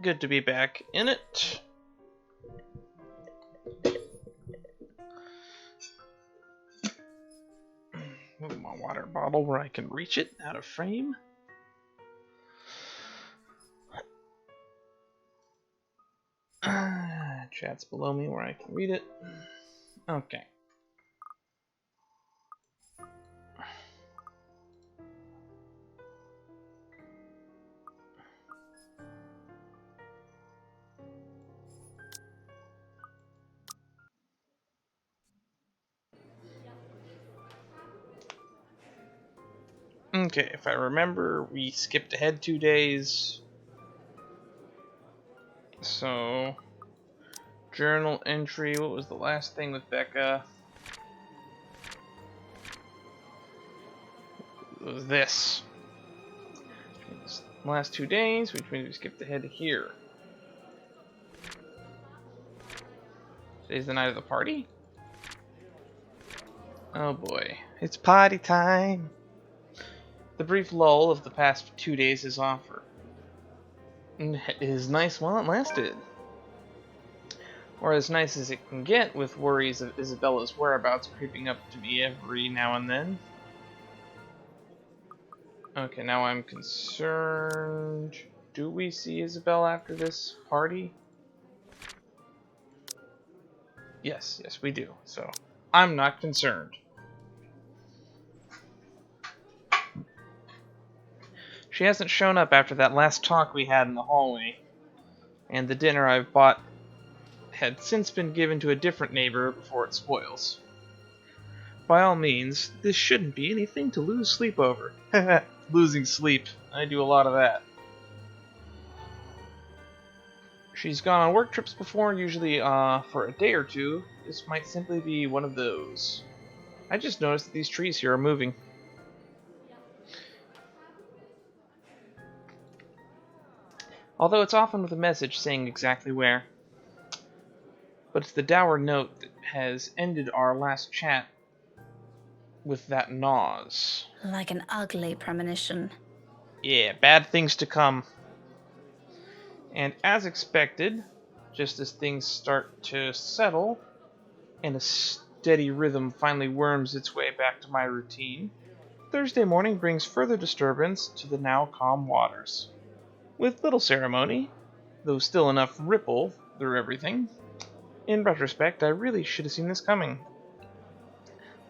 good to be back in it. Move my water bottle where I can reach it out of frame. Chat's below me where I can read it. Okay. Okay, if I remember, we skipped ahead 2 days. So, journal entry, what was the last thing with Becca? It was this. Last 2 days, which means we skipped ahead to here. Today's the night of the party? Oh boy, it's party time! The brief lull of the past 2 days is over. It is nice while it lasted. Or as nice as it can get, with worries of Isabella's whereabouts creeping up to me every now and then. Okay, now I'm concerned. Do we see Isabella after this party? Yes, we do. So, I'm not concerned. She hasn't shown up after that last talk we had in the hallway. And the dinner I've bought had since been given to a different neighbor before it spoils. By all means, this shouldn't be anything to lose sleep over. Losing sleep. I do a lot of that. She's gone on work trips before, usually for a day or two. This might simply be one of those. I just noticed that these trees here are moving. Although it's often with a message saying exactly where. But it's the dour note that has ended our last chat with that nause. Like an ugly premonition. Yeah, bad things to come. And as expected, just as things start to settle, and a steady rhythm finally worms its way back to my routine, Thursday morning brings further disturbance to the now calm waters. With little ceremony, though still enough ripple through everything. In retrospect, I really should have seen this coming.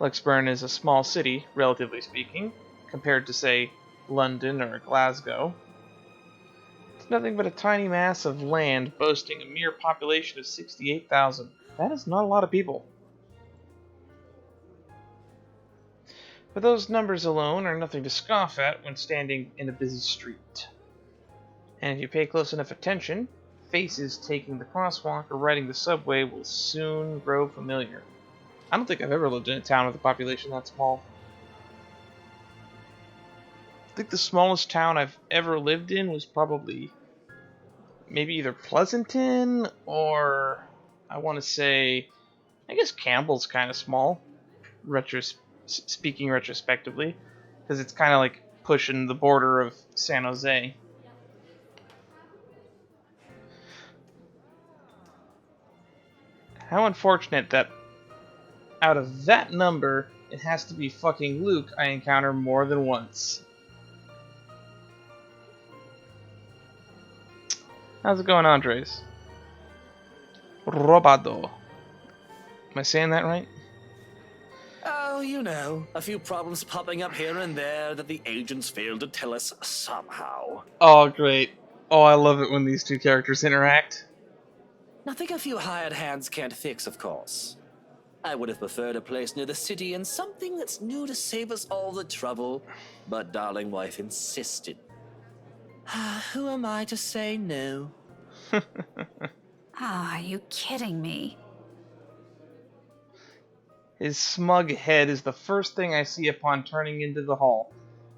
Luxburn is a small city, relatively speaking, compared to, say, London or Glasgow. It's nothing but a tiny mass of land boasting a mere population of 68,000. That is not a lot of people. But those numbers alone are nothing to scoff at when standing in a busy street. And if you pay close enough attention, faces taking the crosswalk or riding the subway will soon grow familiar. I don't think I've ever lived in a town with a population that small. I think the smallest town I've ever lived in was probably maybe either Pleasanton or I want to say, I guess Campbell's kind of small, speaking retrospectively, because it's kind of like pushing the border of San Jose. How unfortunate that out of that number, it has to be fucking Luke I encounter more than once. How's it going, Andres? Robado. Am I saying that right? Oh, you know, a few problems popping up here and there that the agents failed to tell us somehow. Oh, great. Oh, I love it when these two characters interact. Nothing a few hired hands can't fix, of course. I would have preferred a place near the city and something that's new to save us all the trouble, but darling wife insisted. Who am I to say no? Are you kidding me? His smug head is the first thing I see upon turning into the hall.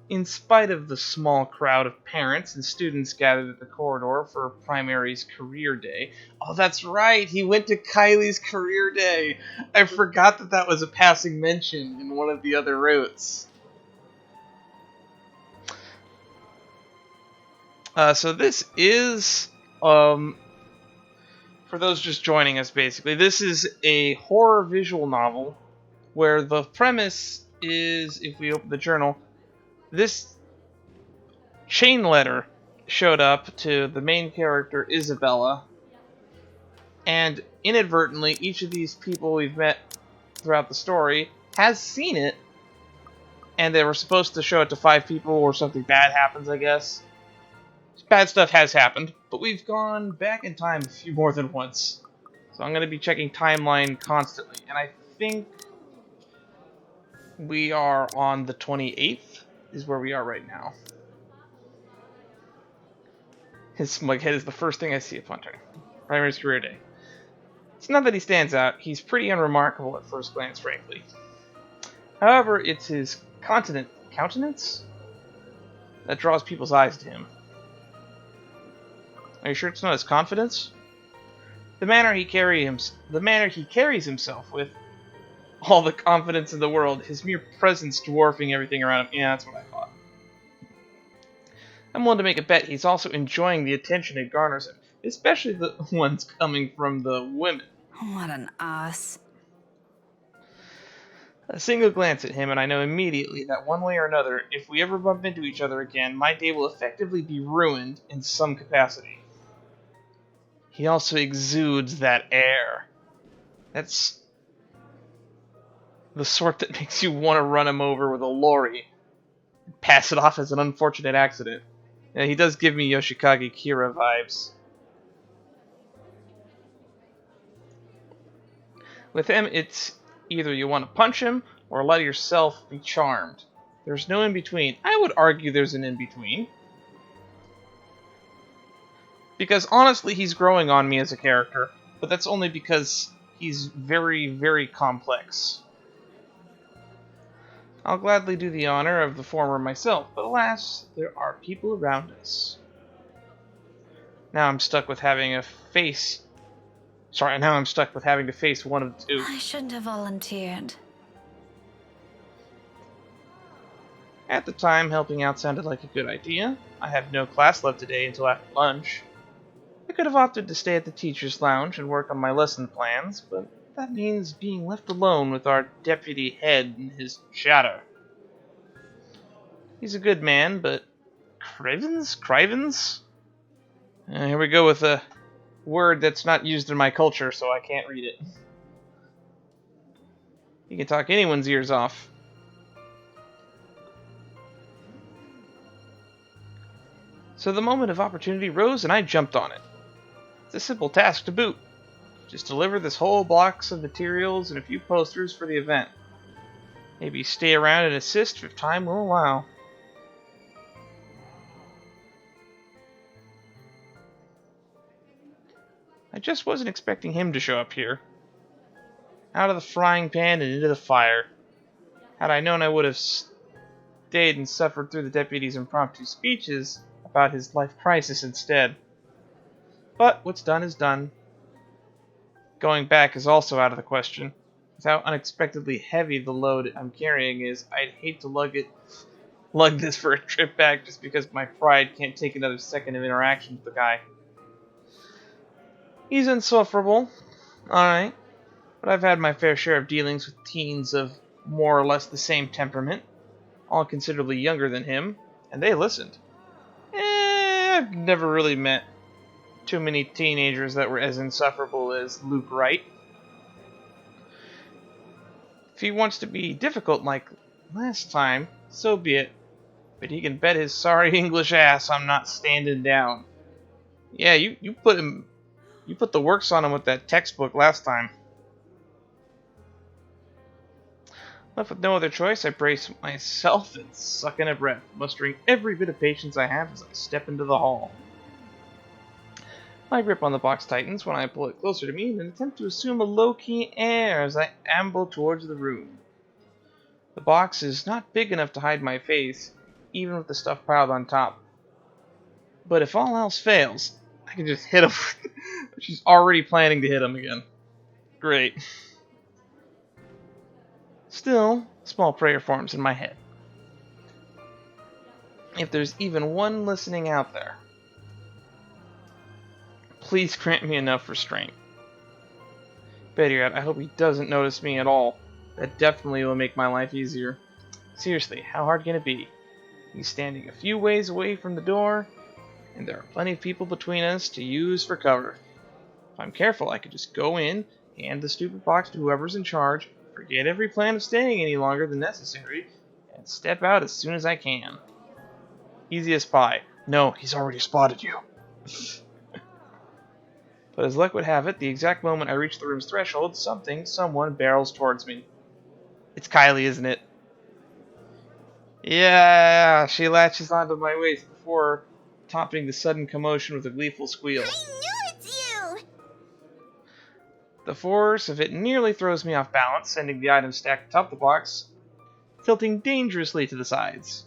In spite of the small crowd of parents and students gathered at the corridor for Primary's career day. Oh, that's right, he went to Kylie's career day. I forgot that was a passing mention in one of the other routes. So this is Um, for those just joining us, basically, this is a horror visual novel where the premise is, if we open the journal, this chain letter showed up to the main character, Isabella, and inadvertently, each of these people we've met throughout the story has seen it, and they were supposed to show it to 5 people or something bad happens, I guess. Bad stuff has happened, but we've gone back in time a few more than once. So I'm going to be checking timeline constantly, and I think we are on the 28th, is where we are right now. His smug head is the first thing I see upon turning. Primary's career day. It's not that he stands out, he's pretty unremarkable at first glance, frankly. However, it's his countenance that draws people's eyes to him. Are you sure it's not his confidence? The manner he carries himself with, all the confidence in the world, his mere presence dwarfing everything around him. Yeah, that's what I thought. I'm willing to make a bet he's also enjoying the attention it garners him, especially the ones coming from the women. What an ass. A single glance at him, and I know immediately that one way or another, if we ever bump into each other again, my day will effectively be ruined in some capacity. He also exudes that air. That's the sort that makes you want to run him over with a lorry and pass it off as an unfortunate accident. Yeah, he does give me Yoshikage Kira vibes. With him, it's either you want to punch him or let yourself be charmed. There's no in-between. I would argue there's an in-between. Because honestly, he's growing on me as a character, but that's only because he's very, very complex. I'll gladly do the honor of the former myself, but alas, there are people around us. Now I'm stuck with having to face one of the two. I shouldn't have volunteered. At the time, helping out sounded like a good idea. I have no class left today until after lunch. I could have opted to stay at the teacher's lounge and work on my lesson plans, but that means being left alone with our deputy head and his chatter. He's a good man, but Crivens? Here we go with a word that's not used in my culture, so I can't read it. You can talk anyone's ears off. So the moment of opportunity rose and I jumped on it. It's a simple task to boot. Just deliver this whole box of materials and a few posters for the event. Maybe stay around and assist if time will allow. I just wasn't expecting him to show up here. Out of the frying pan and into the fire. Had I known, I would have stayed and suffered through the deputy's impromptu speeches about his life crisis instead. But what's done is done. Going back is also out of the question. With how unexpectedly heavy the load I'm carrying is, I'd hate to lug this for a trip back just because my pride can't take another second of interaction with the guy. He's insufferable, alright, but I've had my fair share of dealings with teens of more or less the same temperament, all considerably younger than him, and they listened. I've never really met too many teenagers that were as insufferable as Luke Wright. If he wants to be difficult like last time, so be it, but he can bet his sorry English ass I'm not standing down. Yeah, you put the works on him with that textbook last time. Left with no other choice, I brace myself and suck in a breath, mustering every bit of patience I have as I step into the hall. My grip on the box tightens when I pull it closer to me in an attempt to assume a low-key air as I amble towards the room. The box is not big enough to hide my face, even with the stuff piled on top. But if all else fails, I can just hit him. She's already planning to hit him again. Great. Still, small prayer forms in my head. If there's even one listening out there, Please grant me enough restraint. Better yet, I hope he doesn't notice me at all. That definitely will make my life easier. Seriously, how hard can it be? He's standing a few ways away from the door, and there are plenty of people between us to use for cover. If I'm careful, I could just go in, hand the stupid box to whoever's in charge, forget every plan of staying any longer than necessary, and step out as soon as I can. Easy as pie. No, he's already spotted you. But as luck would have it, the exact moment I reach the room's threshold, someone barrels towards me. It's Kylie, isn't it? Yeah, she latches onto my waist before topping the sudden commotion with a gleeful squeal. I knew it's you! The force of it nearly throws me off balance, sending the items stacked atop the box tilting dangerously to the sides.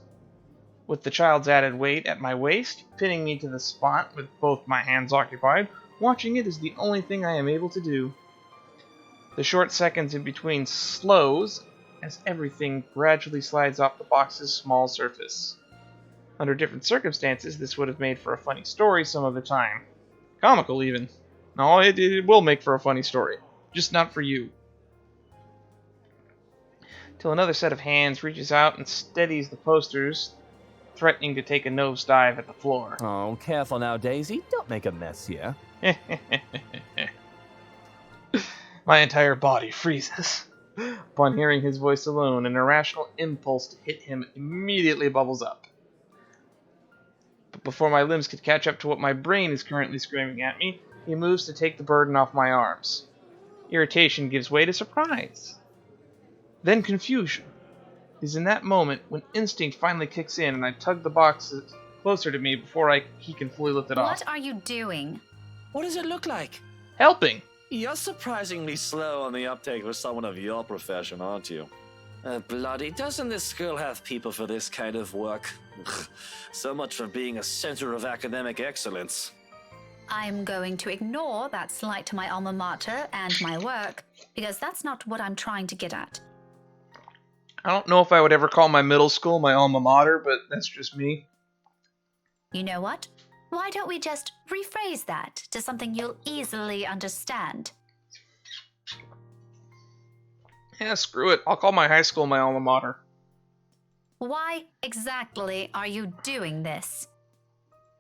With the child's added weight at my waist, pinning me to the spot with both my hands occupied, watching it is the only thing I am able to do. The short seconds in between slows as everything gradually slides off the box's small surface. Under different circumstances, this would have made for a funny story some of the time. Comical, even. No, it will make for a funny story. Just not for you. Till another set of hands reaches out and steadies the posters, threatening to take a nosedive at the floor. Oh, careful now, Daisy. Don't make a mess here. My entire body freezes. Upon hearing his voice alone, an irrational impulse to hit him immediately bubbles up. But before my limbs could catch up to what my brain is currently screaming at me, he moves to take the burden off my arms. Irritation gives way to surprise. Then confusion. It is in that moment when instinct finally kicks in and I tug the box closer to me before he can fully lift it off. What are you doing? What does it look like? Helping! You're surprisingly slow on the uptake for someone of your profession, aren't you? Bloody, doesn't this school have people for this kind of work? Ugh, so much for being a center of academic excellence. I'm going to ignore that slight to my alma mater and my work, because that's not what I'm trying to get at. I don't know if I would ever call my middle school my alma mater, but that's just me. You know what? Why don't we just rephrase that to something you'll easily understand? Yeah, screw it. I'll call my high school my alma mater. Why exactly are you doing this?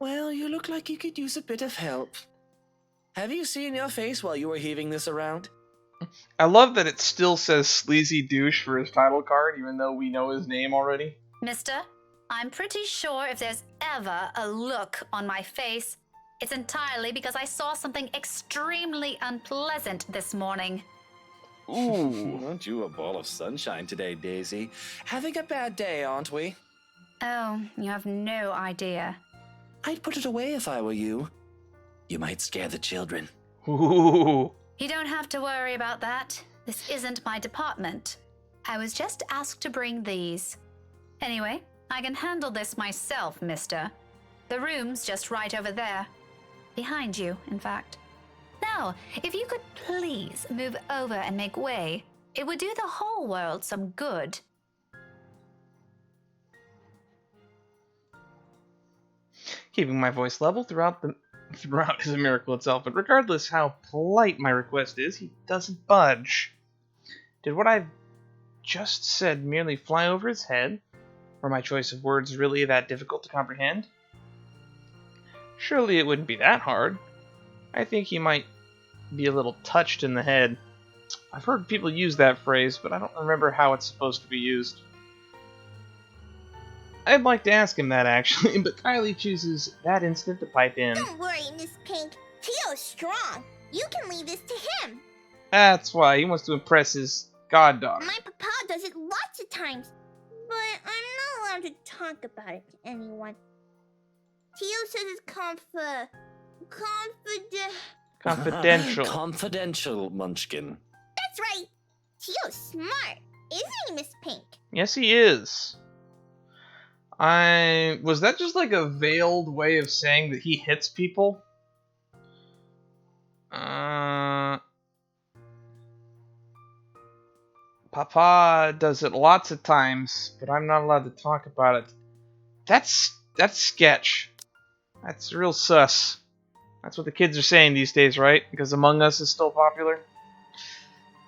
Well, you look like you could use a bit of help. Have you seen your face while you were heaving this around? I love that it still says sleazy douche for his title card, even though we know his name already. Mister, I'm pretty sure if there's ever a look on my face, it's entirely because I saw something extremely unpleasant this morning. Ooh. Aren't you a ball of sunshine today, Daisy? Having a bad day, aren't we? Oh, you have no idea. I'd put it away if I were you. You might scare the children. Ooh. You don't have to worry about that. This isn't my department. I was just asked to bring these. Anyway, I can handle this myself, mister. The room's just right over there. Behind you, in fact. Now, if you could please move over and make way, it would do the whole world some good. Keeping my voice level throughout is a miracle itself, but regardless how polite my request is, he doesn't budge. Did what I've just said merely fly over his head? Were my choice of words really that difficult to comprehend? Surely it wouldn't be that hard. I think he might be a little touched in the head. I've heard people use that phrase, but I don't remember how it's supposed to be used. I'd like to ask him that, actually, but Kylie chooses that instant to pipe in. Don't worry, Miss Pink. Tio's strong. You can leave this to him. That's why he wants to impress his goddaughter. My papa does it lots of times, but I'm not allowed to talk about it to anyone. Tio says it's Confidential. Confidential, Munchkin. That's right. Tio's smart, isn't he, Miss Pink? Yes, he is. Was that just like a veiled way of saying that he hits people? Papa does it lots of times, but I'm not allowed to talk about it. That's sketch. That's real sus. That's what the kids are saying these days, right? Because Among Us is still popular.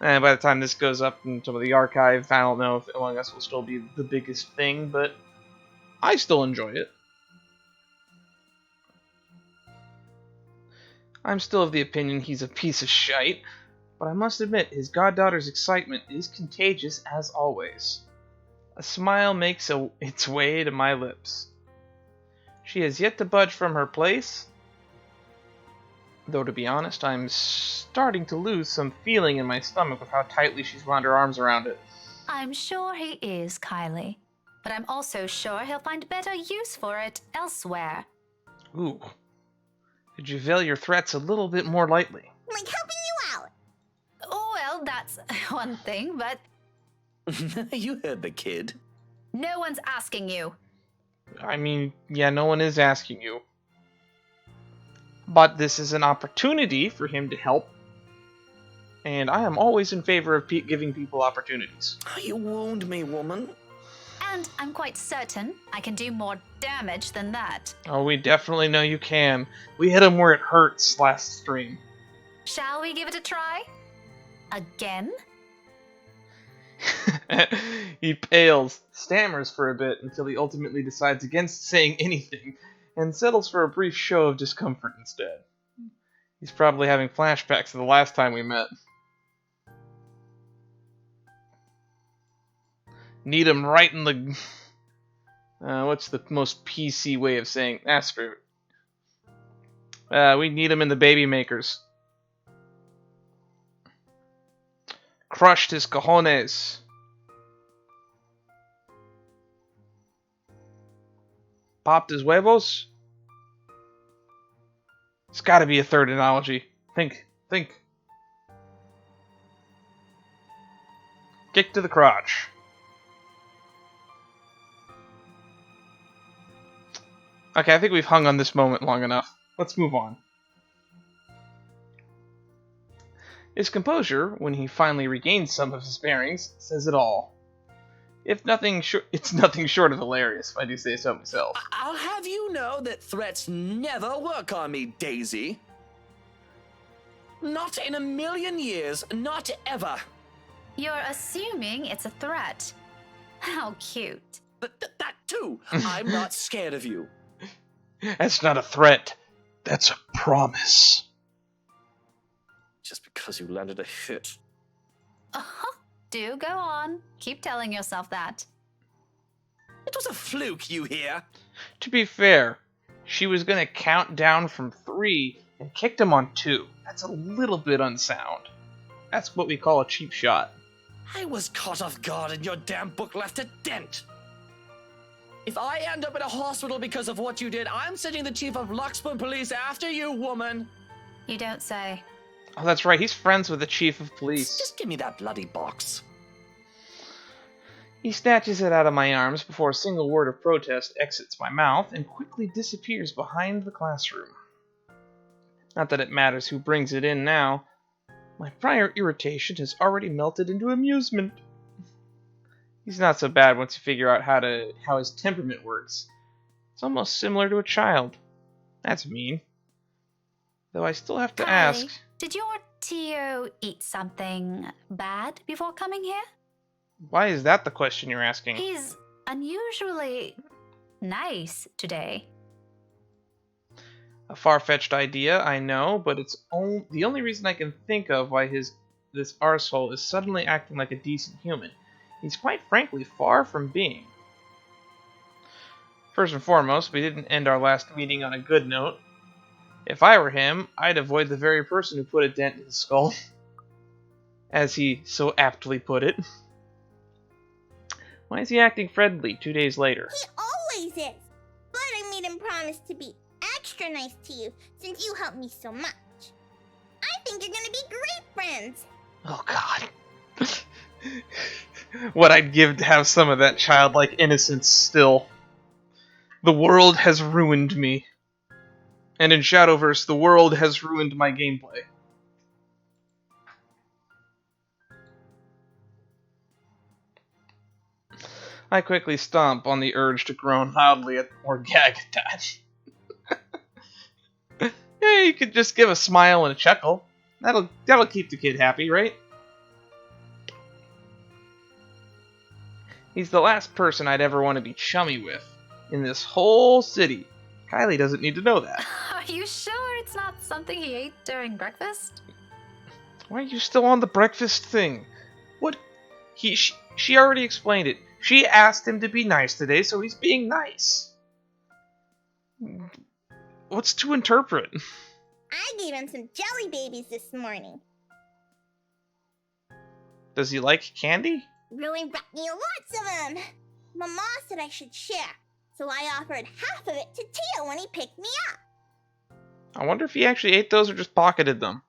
And by the time this goes up in some of the archive, I don't know if Among Us will still be the biggest thing, but I still enjoy it. I'm still of the opinion he's a piece of shite, but I must admit his goddaughter's excitement is contagious as always. A smile makes its way to my lips. She has yet to budge from her place, though to be honest, I'm starting to lose some feeling in my stomach with how tightly she's wound her arms around it. I'm sure he is, Kylie. But I'm also sure he'll find better use for it elsewhere. Ooh. Could you veil your threats a little bit more lightly? Like helping you out. Oh, well, that's one thing, but You heard the kid. no one's asking you. I mean, yeah, no one is asking you. But this is an opportunity for him to help. And I am always in favor of giving people opportunities. You wound me, woman. And I'm quite certain I can do more damage than that. Oh, we definitely know you can. We hit him where it hurts last stream. Shall we give it a try? Again? He pales, stammers for a bit until he ultimately decides against saying anything, and settles for a brief show of discomfort instead. He's probably having flashbacks to the last time we met. Need him right in the... what's the most PC way of saying... screw it. We need him in the baby makers. Crushed his cojones. Popped his huevos? It's gotta be a third analogy. Think. Kick to the crotch. Okay, I think we've hung on this moment long enough. Let's move on. His composure, when he finally regains some of his bearings, says it all. It's nothing short of hilarious, if I do say so myself. I'll have you know that threats never work on me, Daisy. Not in a million years, not ever. You're assuming it's a threat. How cute. That too. I'm not scared of you. That's not a threat. That's a promise. Just because you landed a hit. Do go on. Keep telling yourself that. It was a fluke, you hear? To be fair, she was gonna count down from 3 and kicked him on 2. That's a little bit unsound. That's what we call a cheap shot. I was caught off guard and your damn book left a dent. If I end up in a hospital because of what you did, I'm sending the chief of Luxburg police after you, woman. You don't say. Oh, that's right, he's friends with the chief of police. Just give me that bloody box. He snatches it out of my arms before a single word of protest exits my mouth and quickly disappears behind the classroom. Not that it matters who brings it in now. My prior irritation has already melted into amusement. He's not so bad once you figure out how his temperament works. It's almost similar to a child. That's mean. Though I still have to ask... Did your Tio eat something bad before coming here? Why is that the question you're asking? He's unusually nice today. A far-fetched idea, I know, but it's the only reason I can think of why this arsehole is suddenly acting like a decent human. He's quite frankly far from being. First and foremost, we didn't end our last meeting on a good note. If I were him, I'd avoid the very person who put a dent in his skull. As he so aptly put it. Why is he acting friendly 2 days later? He always is. But I made him promise to be extra nice to you since you helped me so much. I think you're gonna be great friends. Oh god. What I'd give to have some of that childlike innocence still. The world has ruined me. And in Shadowverse, the world has ruined my gameplay. I quickly stomp on the urge to groan loudly or gag at that. Yeah, you could just give a smile and a chuckle. That'll keep the kid happy, right? He's the last person I'd ever want to be chummy with in this whole city. Kylie doesn't need to know that. Are you sure it's not something he ate during breakfast? Why are you still on the breakfast thing? What? She already explained it. She asked him to be nice today, so he's being nice. What's to interpret? I gave him some jelly babies this morning. Does he like candy? Really brought me lots of them. Mama said I should share, so I offered half of it to Tio when he picked me up. I wonder if he actually ate those or just pocketed them.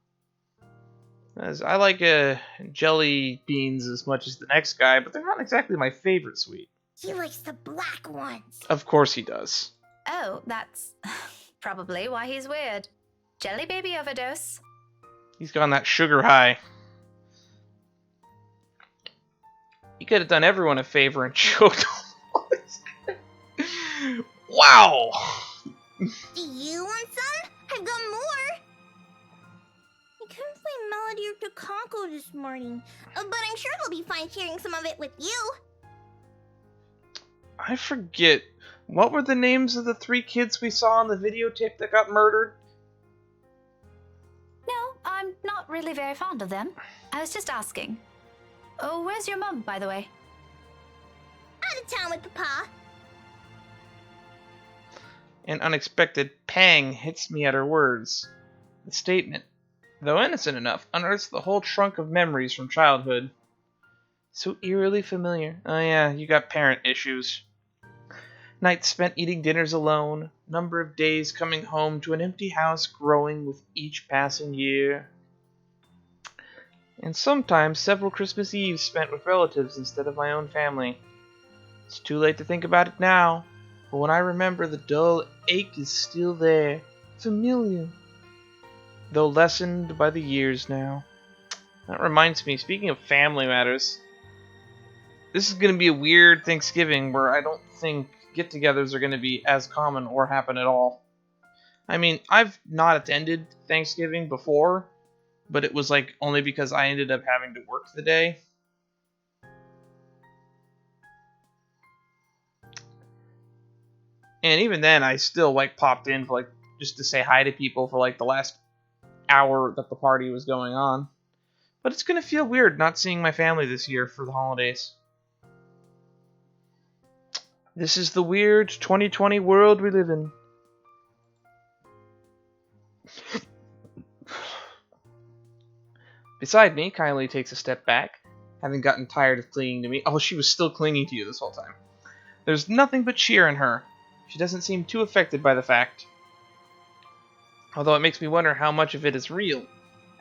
As I like jelly beans as much as the next guy, but they're not exactly my favorite sweet. He likes the black ones. Of course he does. Oh, that's probably why he's weird. Jelly baby overdose. He's got that sugar high. He could have done everyone a favor and choked on. Wow! Do you want some? I've got more. I couldn't find Melody or Takanko this morning, but I'm sure they'll be fine sharing some of it with you. I forget. What were the names of the 3 kids we saw on the videotape that got murdered? No, I'm not really very fond of them. I was just asking. Oh, where's your mum, by the way? Out of town with Papa. An unexpected pang hits me at her words. The statement, though innocent enough, unearths the whole trunk of memories from childhood. So eerily familiar. Oh yeah, you got parent issues. Nights spent eating dinners alone, number of days coming home to an empty house growing with each passing year. And sometimes several Christmas Eves spent with relatives instead of my own family. It's too late to think about it now, but when I remember, the dull ache is still there, familiar, though lessened by the years now. That reminds me, speaking of family matters, this is going to be a weird Thanksgiving where I don't think get-togethers are going to be as common or happen at all. I mean, I've not attended Thanksgiving before, but it was like only because I ended up having to work the day. And even then, I still like popped in for like just to say hi to people for like the last hour that the party was going on. But it's gonna feel weird not seeing my family this year for the holidays. This is the weird 2020 world we live in. Beside me, Kylie takes a step back, having gotten tired of clinging to me. Oh, she was still clinging to you this whole time. There's nothing but cheer in her. She doesn't seem too affected by the fact. Although it makes me wonder how much of it is real,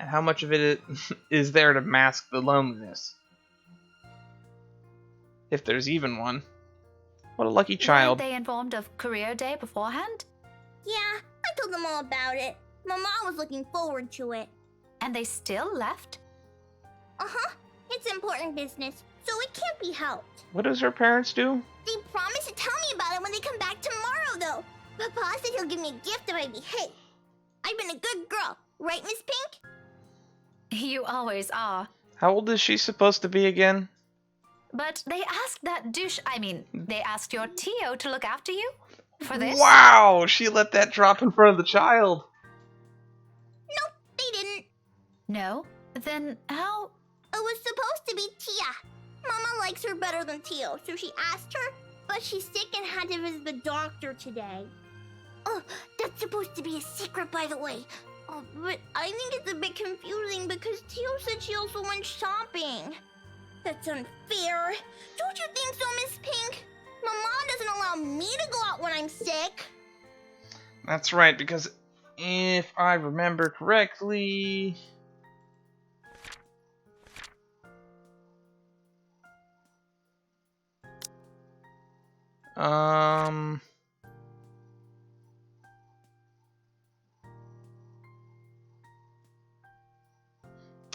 and how much of it is there to mask the loneliness. If there's even one. What a lucky child. Weren't they informed of career day beforehand? Yeah, I told them all about it. Mama was looking forward to it. And they still left? Uh-huh. It's important business, so it can't be helped. What does her parents do? They promised to tell me about it when they come back tomorrow, though. Papa said he'll give me a gift if I behave. I've been a good girl, right, Miss Pink? You always are. How old is she supposed to be again? But they asked they asked your Tio to look after you? For this? Wow! She let that drop in front of the child. Nope, they didn't. No? Then how? It was supposed to be Tia. Mama likes her better than Tio, so she asked her, but she's sick and had to visit the doctor today. Oh, that's supposed to be a secret, by the way. Oh, but I think it's a bit confusing because Tio said she also went shopping. That's unfair. Don't you think so, Miss Pink? Mama doesn't allow me to go out when I'm sick. That's right, because if I remember correctly...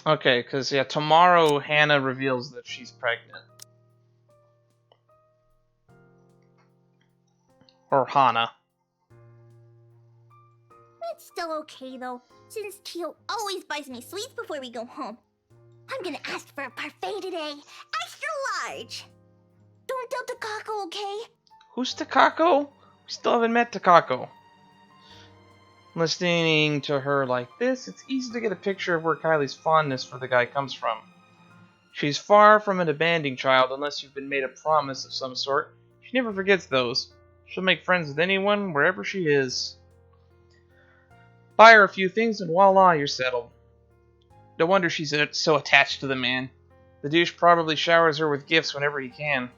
Okay, because, yeah, tomorrow Hannah reveals that she's pregnant. Or Hannah. it's still okay though, since Tio always buys me sweets before we go home. I'm gonna ask for a parfait today. Extra large. Don't tell Takako, okay? Who's Takako? We still haven't met Takako. Listening to her like this, it's easy to get a picture of where Kylie's fondness for the guy comes from. She's far from an abandoned child unless you've been made a promise of some sort. She never forgets those. She'll make friends with anyone, wherever she is. Buy her a few things and voila, you're settled. No wonder she's so attached to the man. The douche probably showers her with gifts whenever he can.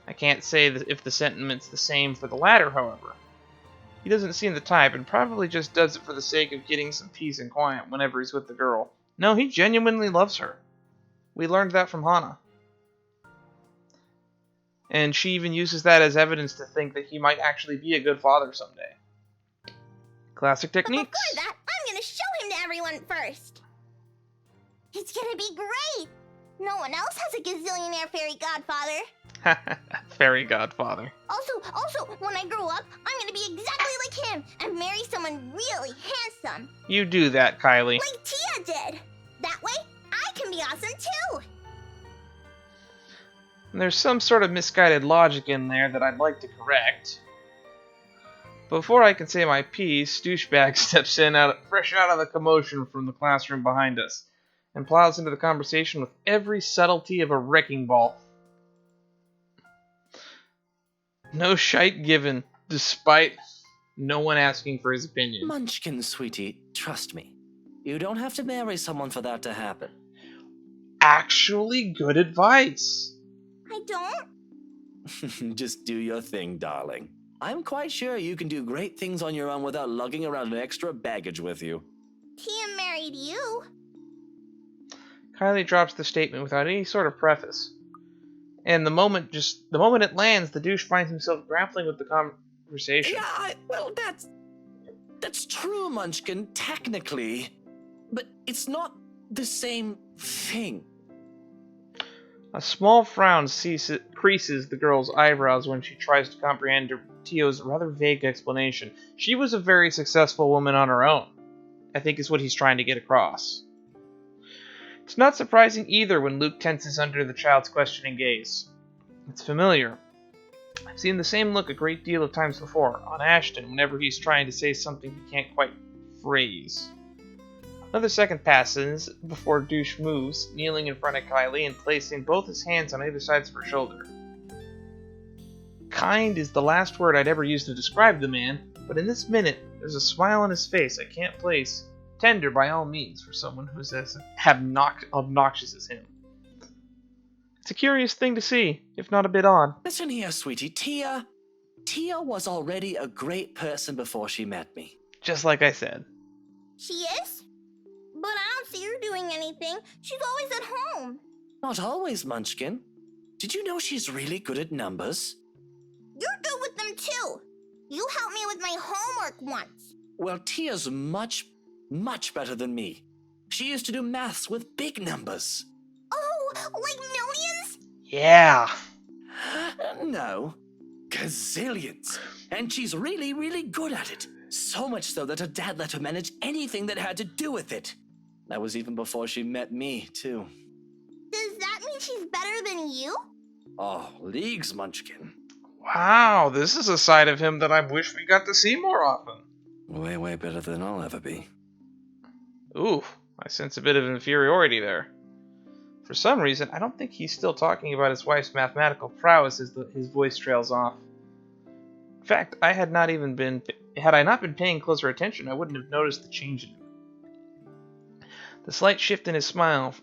I can't say that if the sentiment's the same for the latter, however. He doesn't seem the type, and probably just does it for the sake of getting some peace and quiet whenever he's with the girl. No, he genuinely loves her. We learned that from Hana. And she even uses that as evidence to think that he might actually be a good father someday. Classic But techniques. before that, I'm gonna show him to everyone first. It's gonna be great. No one else has a gazillionaire fairy godfather. Fairy godfather. Also, when I grow up, I'm gonna be exactly like him and marry someone really handsome, You do that, Kylie. like Tia did. That way, I can be awesome too. And there's some sort of misguided logic in there that I'd like to correct. Before I can say my piece, douchebag steps in fresh out of the commotion from the classroom behind us, and plows into the conversation with every subtlety of a wrecking ball. No shite given, despite no one asking for his opinion. Munchkin, sweetie, trust me. You don't have to marry someone for that to happen. Actually good advice. I don't. Just do your thing, darling. I'm quite sure you can do great things on your own without lugging around an extra baggage with you. Tia married you. Kylie drops the statement without any sort of preface. And the moment it lands, the douche finds himself grappling with the conversation. Yeah, well, that's true, Munchkin, technically. But it's not the same thing. A small frown creases the girl's eyebrows when she tries to comprehend Tio's rather vague explanation. She was a very successful woman on her own, I think is what he's trying to get across. It's not surprising either when Luke tenses under the child's questioning gaze. It's familiar. I've seen the same look a great deal of times before, on Ashton, whenever he's trying to say something he can't quite phrase. Another second passes before Douche moves, kneeling in front of Kylie and placing both his hands on either sides of her shoulder. Kind is the last word I'd ever use to describe the man, but in this minute, there's a smile on his face I can't place. Tender by all means for someone who's as obnoxious as him. It's a curious thing to see, if not a bit odd. Listen here, sweetie. Tia was already a great person before she met me. Just like I said. She is? But I don't see her doing anything. She's always at home. Not always, Munchkin. Did you know she's really good at numbers? You're good with them too. You helped me with my homework once. Well, Tia's much better than me. She used to do maths with big numbers. Oh, like millions? Yeah. No, gazillions. And she's really, really good at it. So much so that her dad let her manage anything that had to do with it. That was even before she met me, too. Does that mean she's better than you? Oh, leagues, Munchkin. Wow, this is a side of him that I wish we got to see more often. Way, way better than I'll ever be. Ooh, I sense a bit of inferiority there. For some reason, I don't think he's still talking about his wife's mathematical prowess as his voice trails off. In fact, had I not been paying closer attention, I wouldn't have noticed the change in him. The slight shift in his smile,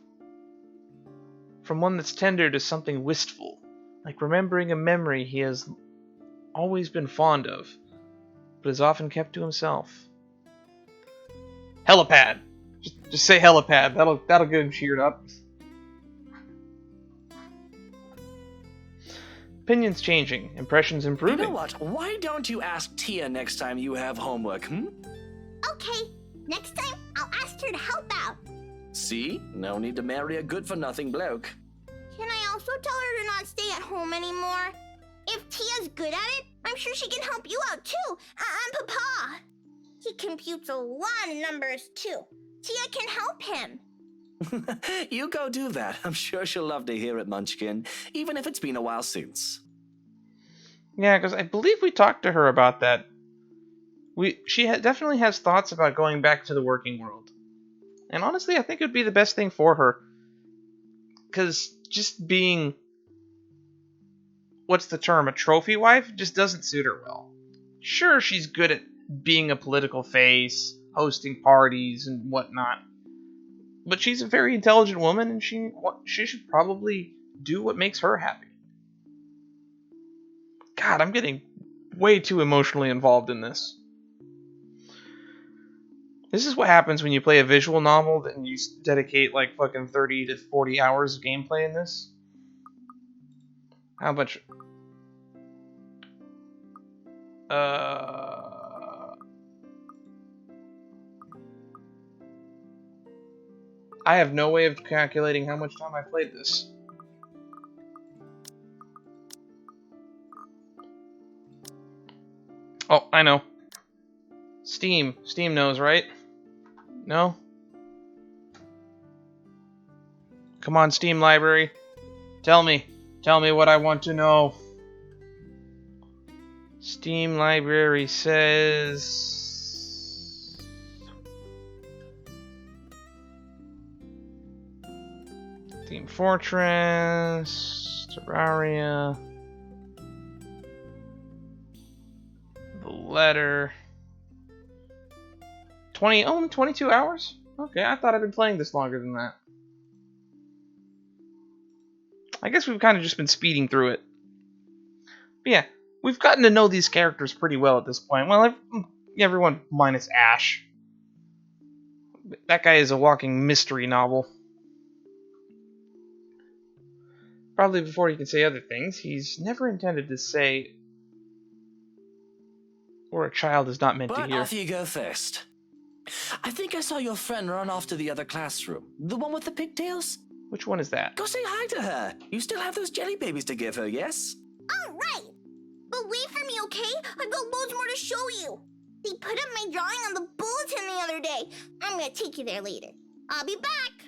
from one that's tender to something wistful, like remembering a memory he has always been fond of, but has often kept to himself. Helipad! Just say helipad, that'll get him cheered up. Opinions changing, impressions improving. You know what? Why don't you ask Tia next time you have homework, Okay, next time I'll ask her to help out. See? No need to marry a good-for-nothing bloke. Can I also tell her to not stay at home anymore? If Tia's good at it, I'm sure she can help you out too, and Papa. He computes a lot of numbers, too. Tia can help him. You go do that. I'm sure she'll love to hear it, Munchkin, even if it's been a while since. Yeah, because I believe we talked to her about that. She definitely has thoughts about going back to the working world. And honestly, I think it would be the best thing for her. Because just being, what's the term, a trophy wife, just doesn't suit her well. Sure, she's good at being a political face, hosting parties, and whatnot. But she's a very intelligent woman, and she should probably do what makes her happy. God, I'm getting way too emotionally involved in this. This is what happens when you play a visual novel and you dedicate like fucking 30 to 40 hours of gameplay in this. How much? I have no way of calculating how much time I played this. Oh, I know. Steam. Steam knows, right? No? Come on, Steam library. Tell me. Tell me what I want to know. Steam library says... Team Fortress... Terraria... The letter... only 22 hours? Okay, I thought I'd been playing this longer than that. I guess we've kind of just been speeding through it. But yeah, we've gotten to know these characters pretty well at this point. Well, everyone minus Ash. That guy is a walking mystery novel. Probably before he can say other things, he's never intended to say, or a child is not meant to But hear. off you go first. I think I saw your friend run off to the other classroom. The one with the pigtails? Which one is that? Go say hi to her. You still have those jelly babies to give her, yes? All right. But wait for me, okay? I've got loads more to show you. They put up my drawing on the bulletin the other day. I'm gonna take you there later. I'll be back.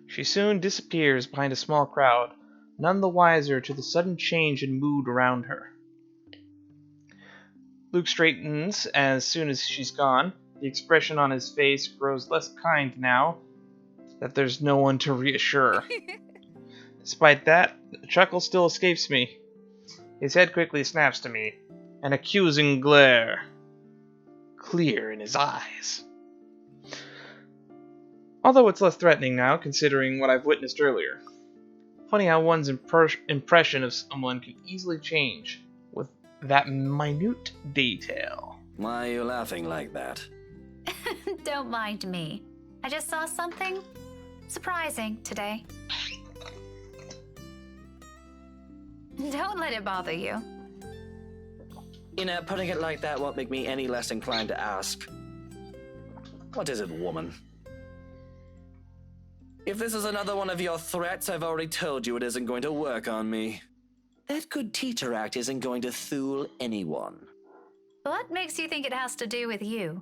She soon disappears behind a small crowd, none the wiser to the sudden change in mood around her. Luke straightens as soon as she's gone. The expression on his face grows less kind now that there's no one to reassure. Despite that, a chuckle still escapes me. His head quickly snaps to me, an accusing glare clear in his eyes. Although it's less threatening now, considering what I've witnessed earlier. Funny how one's impression of someone can easily change with that minute detail. Why are you laughing like that? Don't mind me. I just saw something surprising today. Don't let it bother you. You know, putting it like that won't make me any less inclined to ask. What is it, woman? If this is another one of your threats, I've already told you it isn't going to work on me. That good teacher act isn't going to fool anyone. What makes you think it has to do with you?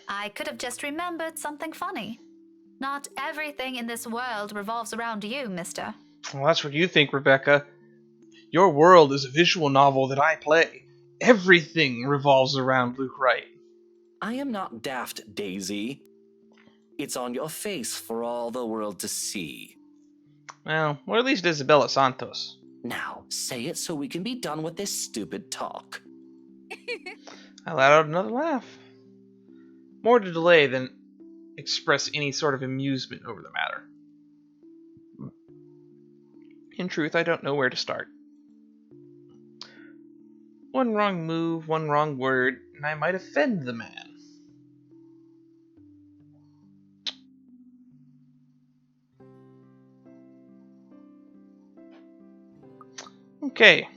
I could have just remembered something funny. Not everything in this world revolves around you, mister. Well, that's what you think, Rebecca. Your world is a visual novel that I play. Everything revolves around Luke Wright. I am not daft, Daisy. It's on your face for all the world to see. Well, or at least Isabella Santos. Now, say it so we can be done with this stupid talk. I let out another laugh. More to delay than express any sort of amusement over the matter. In truth, I don't know where to start. One wrong move, one wrong word, and I might offend the man. Okay.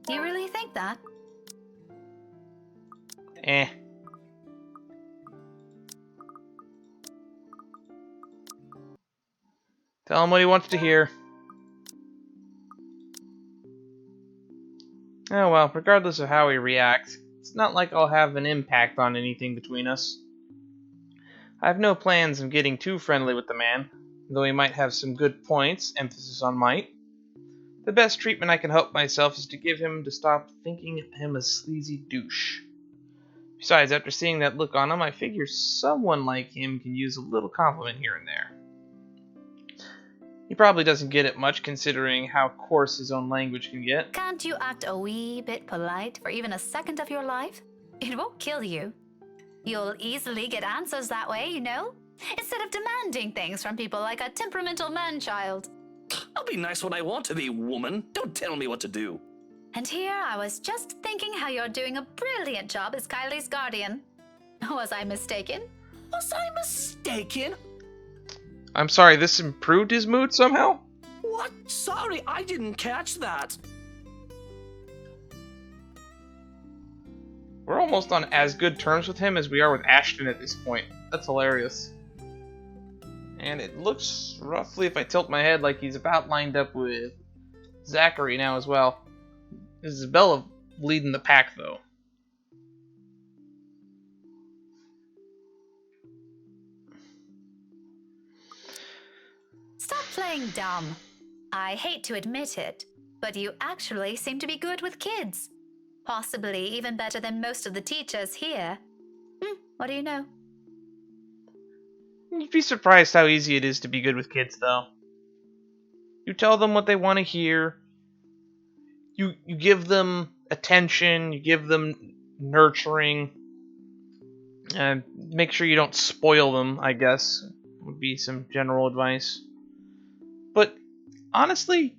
You really think that? Eh. Tell him what he wants to hear. Oh well, regardless of how he reacts, it's not like I'll have an impact on anything between us. I have no plans of getting too friendly with the man, though he might have some good points, emphasis on might. The best treatment I can help myself is to give him to stop thinking him a sleazy douche. Besides, after seeing that look on him, I figure someone like him can use a little compliment here and there. He probably doesn't get it much considering how coarse his own language can get. Can't you act a wee bit polite for even a second of your life? It won't kill you. You'll easily get answers that way, you know? Instead of demanding things from people like a temperamental man-child. I'll be nice when I want to be, woman. Don't tell me what to do. And here I was just thinking how you're doing a brilliant job as Kylie's guardian. Was I mistaken? Was I mistaken? I'm sorry, this improved his mood somehow? What? Sorry, I didn't catch that. We're almost on as good terms with him as we are with Ashton at this point. That's hilarious. And it looks roughly, if I tilt my head, like he's about lined up with Zachary now as well. Isabella leading the pack, though. Stop playing dumb. I hate to admit it, but you actually seem to be good with kids. Possibly even better than most of the teachers here. What do you know? You'd be surprised how easy it is to be good with kids, though. You tell them what they want to hear. You give them attention. You give them nurturing. Make sure you don't spoil them, I guess, would be some general advice. But honestly,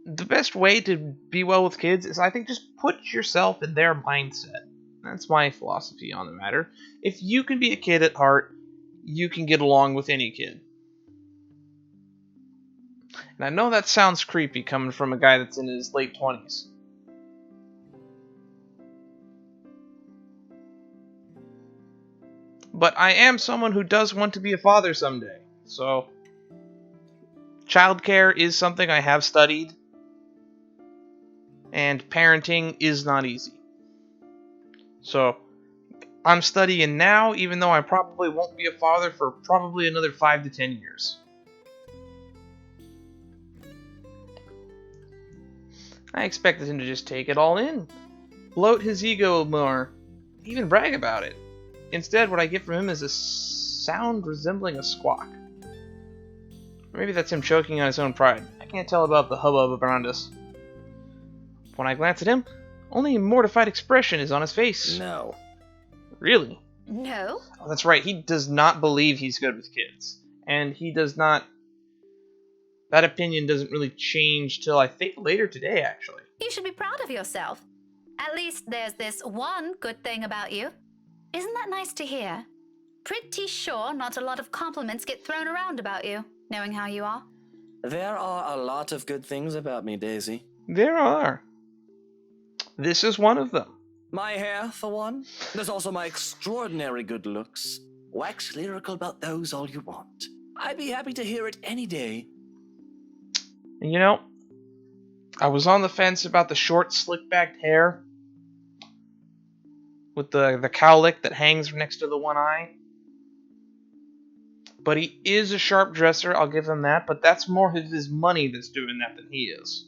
the best way to be well with kids is, I think, just put yourself in their mindset. That's my philosophy on the matter. If you can be a kid at heart, you can get along with any kid. And I know that sounds creepy coming from a guy that's in his late 20s. But I am someone who does want to be a father someday. So, childcare is something I have studied. And parenting is not easy. So, I'm studying now, even though I probably won't be a father for probably another 5 to 10 years. I expected him to just take it all in, bloat his ego more, even brag about it. Instead, what I get from him is a sound resembling a squawk. Or maybe that's him choking on his own pride. I can't tell about the hubbub around us. When I glance at him, only a mortified expression is on his face. No. Really? No? Oh, that's right, he does not believe he's good with kids. And he does not... That opinion doesn't really change till, I think, later today, actually. You should be proud of yourself. At least there's this one good thing about you. Isn't that nice to hear? Pretty sure not a lot of compliments get thrown around about you, knowing how you are. There are a lot of good things about me, Daisy. There are. This is one of them. My hair, for one. There's also my extraordinary good looks. Wax lyrical about those all you want. I'd be happy to hear it any day. You know, I was on the fence about the short, slick-backed hair with the cowlick that hangs next to the one eye. But he is a sharp dresser, I'll give him that, but that's more of his money that's doing that than he is.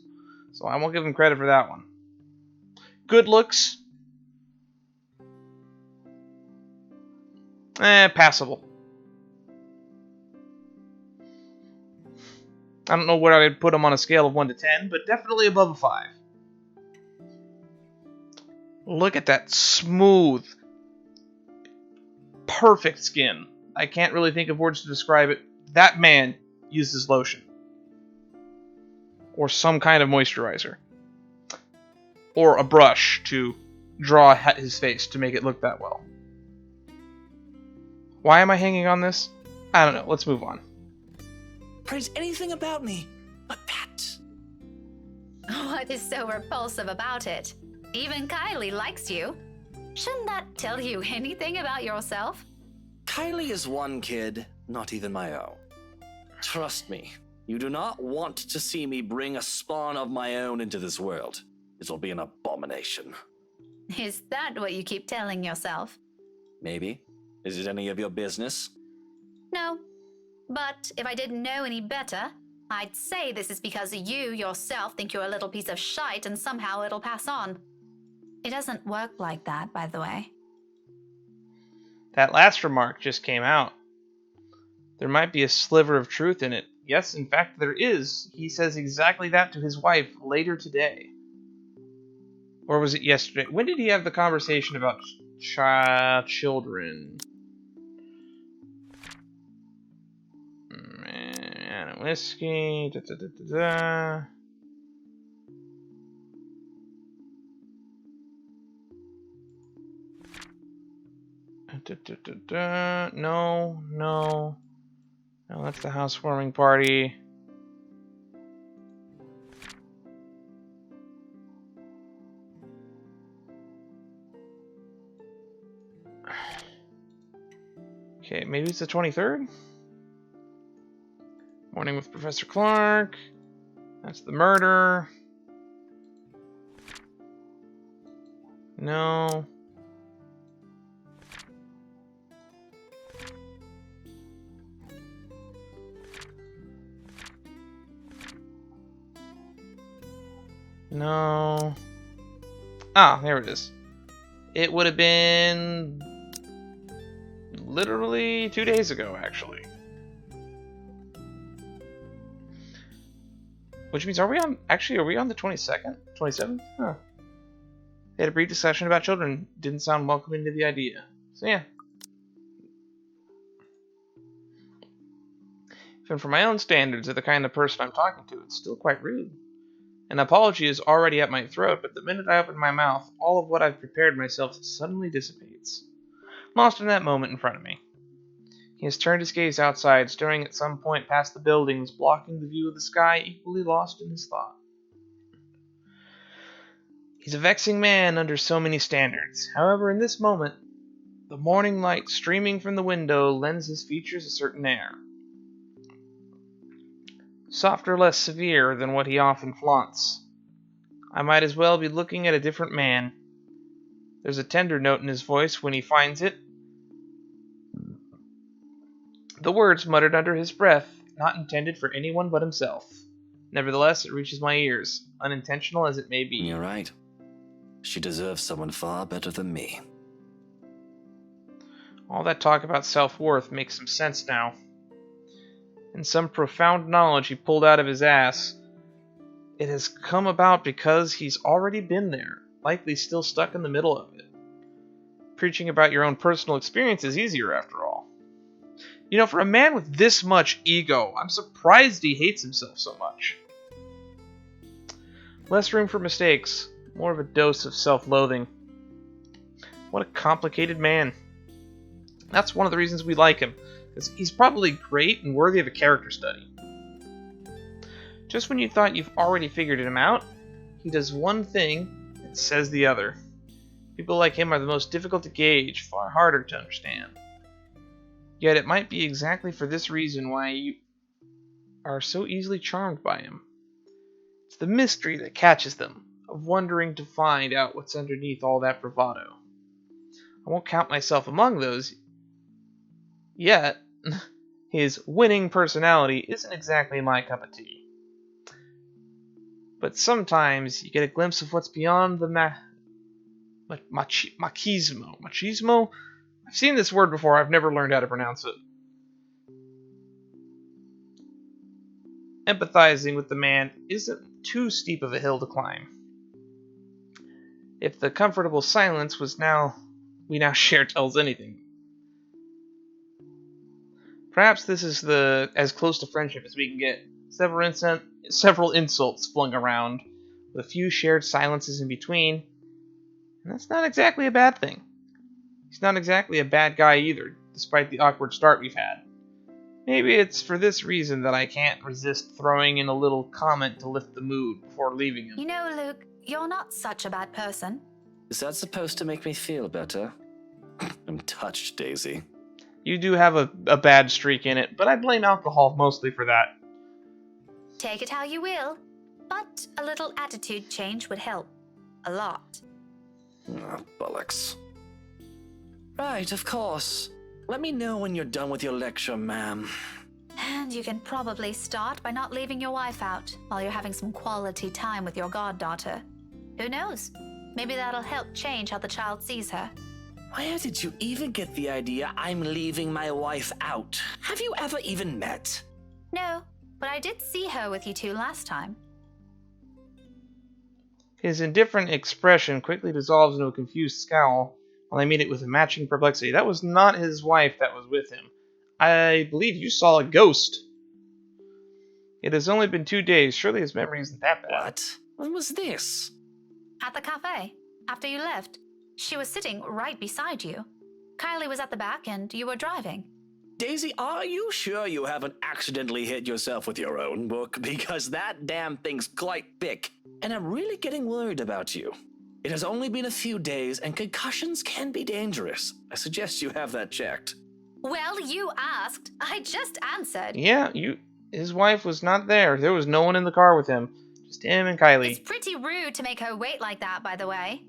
So I won't give him credit for that one. Good looks. Passable. I don't know where I would put him on a scale of 1 to 10, but definitely above a 5. Look at that smooth, perfect skin. I can't really think of words to describe it. That man uses lotion. Or some kind of moisturizer. Or a brush to draw his face to make it look that well. Why am I hanging on this? I don't know. Let's move on. Praise anything about me but that. What is so repulsive about it? Even Kylie likes you. Shouldn't that tell you anything about yourself? Kylie is one kid, not even my own. Trust me, you do not want to see me bring a spawn of my own into this world. It'll be an abomination. Is that what you keep telling yourself? Maybe. Is it any of your business? No. But if I didn't know any better, I'd say this is because you yourself think you're a little piece of shite and somehow it'll pass on. It doesn't work like that, by the way. That last remark just came out. There might be a sliver of truth in it. Yes, in fact, there is. He says exactly that to his wife later today. Or was it yesterday? When did he have the conversation about children? Man, whiskey. Da, da, da, da, da. Da, da, da, da. No, no. No, that's the housewarming party. Okay, maybe it's the 23rd? Morning with Professor Clark. That's the murder. No. No. Ah, there it is. It would have been literally 2 days ago, actually. Which means, are we on the 22nd? 27th? Huh. They had a brief discussion about children. Didn't sound welcoming to the idea. So yeah. Even for my own standards of the kind of person I'm talking to, it's still quite rude. An apology is already at my throat, but the minute I open my mouth, all of what I've prepared myself suddenly dissipates. Lost in that moment in front of me. He has turned his gaze outside, staring at some point past the buildings, blocking the view of the sky, equally lost in his thought. He's a vexing man under so many standards. However, in this moment, the morning light streaming from the window lends his features a certain air. Softer, less severe than what he often flaunts. I might as well be looking at a different man. There's a tender note in his voice when he finds it. The words muttered under his breath, not intended for anyone but himself. Nevertheless, it reaches my ears, unintentional as it may be. You're right. She deserves someone far better than me. All that talk about self-worth makes some sense now. And some profound knowledge he pulled out of his ass. It has come about because he's already been there, likely still stuck in the middle of it. Preaching about your own personal experience is easier after all. You know, for a man with this much ego, I'm surprised he hates himself so much. Less room for mistakes, more of a dose of self-loathing. What a complicated man. That's one of the reasons we like him, because he's probably great and worthy of a character study. Just when you thought you've already figured him out, he does one thing and says the other. People like him are the most difficult to gauge, far harder to understand. Yet it might be exactly for this reason why you are so easily charmed by him. It's the mystery that catches them, of wondering to find out what's underneath all that bravado. I won't count myself among those yet. His winning personality isn't exactly my cup of tea. But sometimes you get a glimpse of what's beyond the machismo. Machismo? I've seen this word before, I've never learned how to pronounce it. Empathizing with the man isn't too steep of a hill to climb. If the comfortable silence we now share tells anything. Perhaps this is as close to friendship as we can get. Several insults flung around, with a few shared silences in between. And that's not exactly a bad thing. He's not exactly a bad guy either, despite the awkward start we've had. Maybe it's for this reason that I can't resist throwing in a little comment to lift the mood before leaving him. You know, Luke, you're not such a bad person. Is that supposed to make me feel better? I'm touched, Daisy. You do have a bad streak in it, but I blame alcohol mostly for that. Take it how you will, but a little attitude change would help. a lot. Bollocks. Right, of course. Let me know when you're done with your lecture, ma'am. And you can probably start by not leaving your wife out while you're having some quality time with your goddaughter. Who knows? Maybe that'll help change how the child sees her. Where did you even get the idea I'm leaving my wife out? Have you ever even met? No, but I did see her with you two last time. His indifferent expression quickly dissolves into a confused scowl while I meet it with a matching perplexity. That was not his wife that was with him. I believe you saw a ghost. It has only been 2 days. Surely his memory isn't that bad. What? When was this? At the cafe, after you left. She was sitting right beside you. Kylie was at the back and you were driving. Daisy, are you sure you haven't accidentally hit yourself with your own book? Because that damn thing's quite thick, and I'm really getting worried about you. It has only been a few days, and concussions can be dangerous. I suggest you have that checked. Well, you asked. I just answered. Yeah, his wife was not there. There was no one in the car with him. Just him and Kylie. It's pretty rude to make her wait like that, by the way.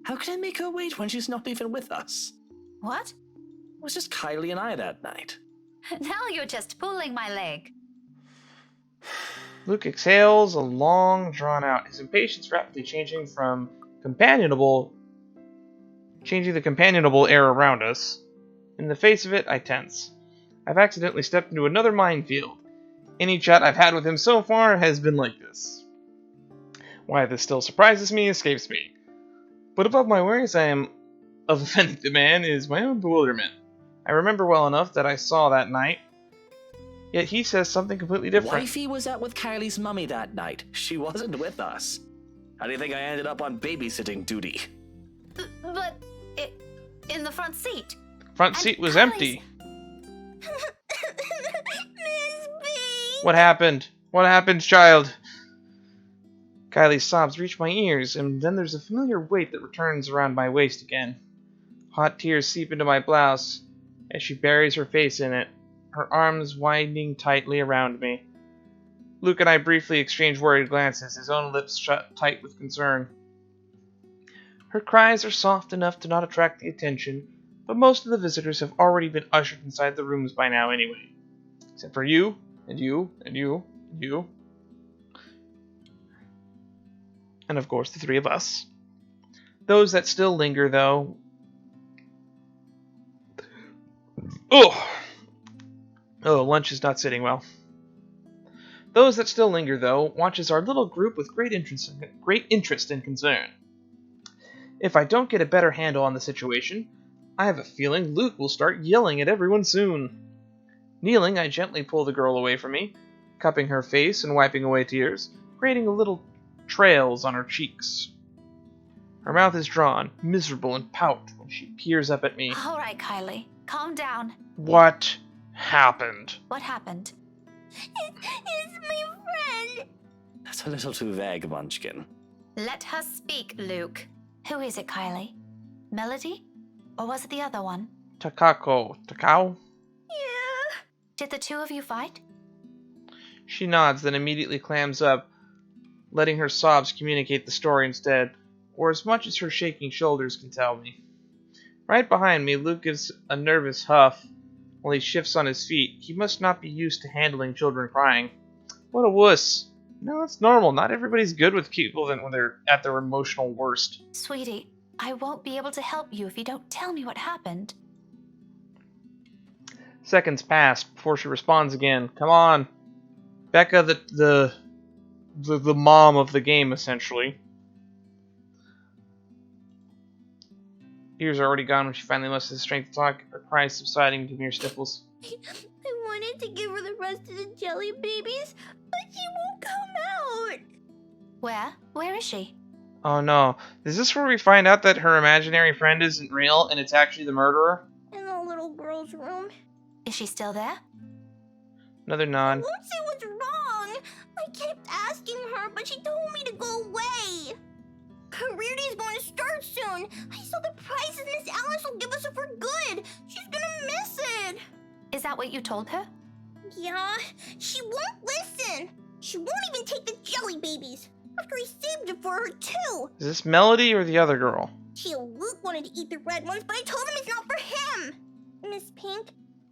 How can I make her wait when she's not even with us? What? It was just Kylie and I that night. Now you're just pulling my leg. Luke exhales a long, drawn out, his impatience rapidly changing the companionable air around us. In the face of it, I tense. I've accidentally stepped into another minefield. Any chat I've had with him so far has been like this. Why this still surprises me escapes me. But above my worries I am of offending the man is my own bewilderment. I remember well enough that I saw that night, yet he says something completely different. Wifey was out with Kylie's mummy that night. She wasn't with us. How do you think I ended up on babysitting duty? But in the front seat. Front seat was empty. Miss B! What happened? What happened, child? Kylie's sobs reach my ears, and then there's a familiar weight that returns around my waist again. Hot tears seep into my blouse as she buries her face in it, her arms winding tightly around me. Luke and I briefly exchange worried glances, his own lips shut tight with concern. Her cries are soft enough to not attract the attention, but most of the visitors have already been ushered inside the rooms by now anyway. Except for you, and you, and you, and you. And of course the three of us. Those that still linger, though... lunch is not sitting well. Those that still linger, though, watches our little group with great interest and concern. If I don't get a better handle on the situation, I have a feeling Luke will start yelling at everyone soon. Kneeling, I gently pull the girl away from me, cupping her face and wiping away tears, creating little trails on her cheeks. Her mouth is drawn, miserable and pout when she peers up at me. All right, Kylie. Calm down. What happened? What happened? It's my friend! That's a little too vague, Munchkin. Let her speak, Luke. Who is it, Kylie? Melody? Or was it the other one? Takao? Yeah. Did the two of you fight? She nods, then immediately clams up, letting her sobs communicate the story instead, or as much as her shaking shoulders can tell me. Right behind me, Luke gives a nervous huff while he shifts on his feet. He must not be used to handling children crying. What a wuss. No, it's normal. Not everybody's good with people when they're at their emotional worst. Sweetie, I won't be able to help you if you don't tell me what happened. Seconds pass before she responds again. Come on. Becca, the mom of the game, essentially. Tears are already gone when she finally musters the strength to talk, her cries subsiding to mere sniffles. I wanted to give her the rest of the jelly babies, but she won't come out. Where is she? Oh no. Is this where we find out that her imaginary friend isn't real and it's actually the murderer? In the little girl's room. Is she still there? I Another nod. won't say what's wrong. I kept asking her, but she told me to go away. Career Day's going to start soon. I saw the prizes Miss Alice will give us for good. She's gonna miss it. Is that what you told her? Yeah, she won't listen. She won't even take the jelly babies. after he saved it for her, too. Is this Melody or the other girl? Tia Luke wanted to eat the red ones, but I told him it's not for him. Miss Pink,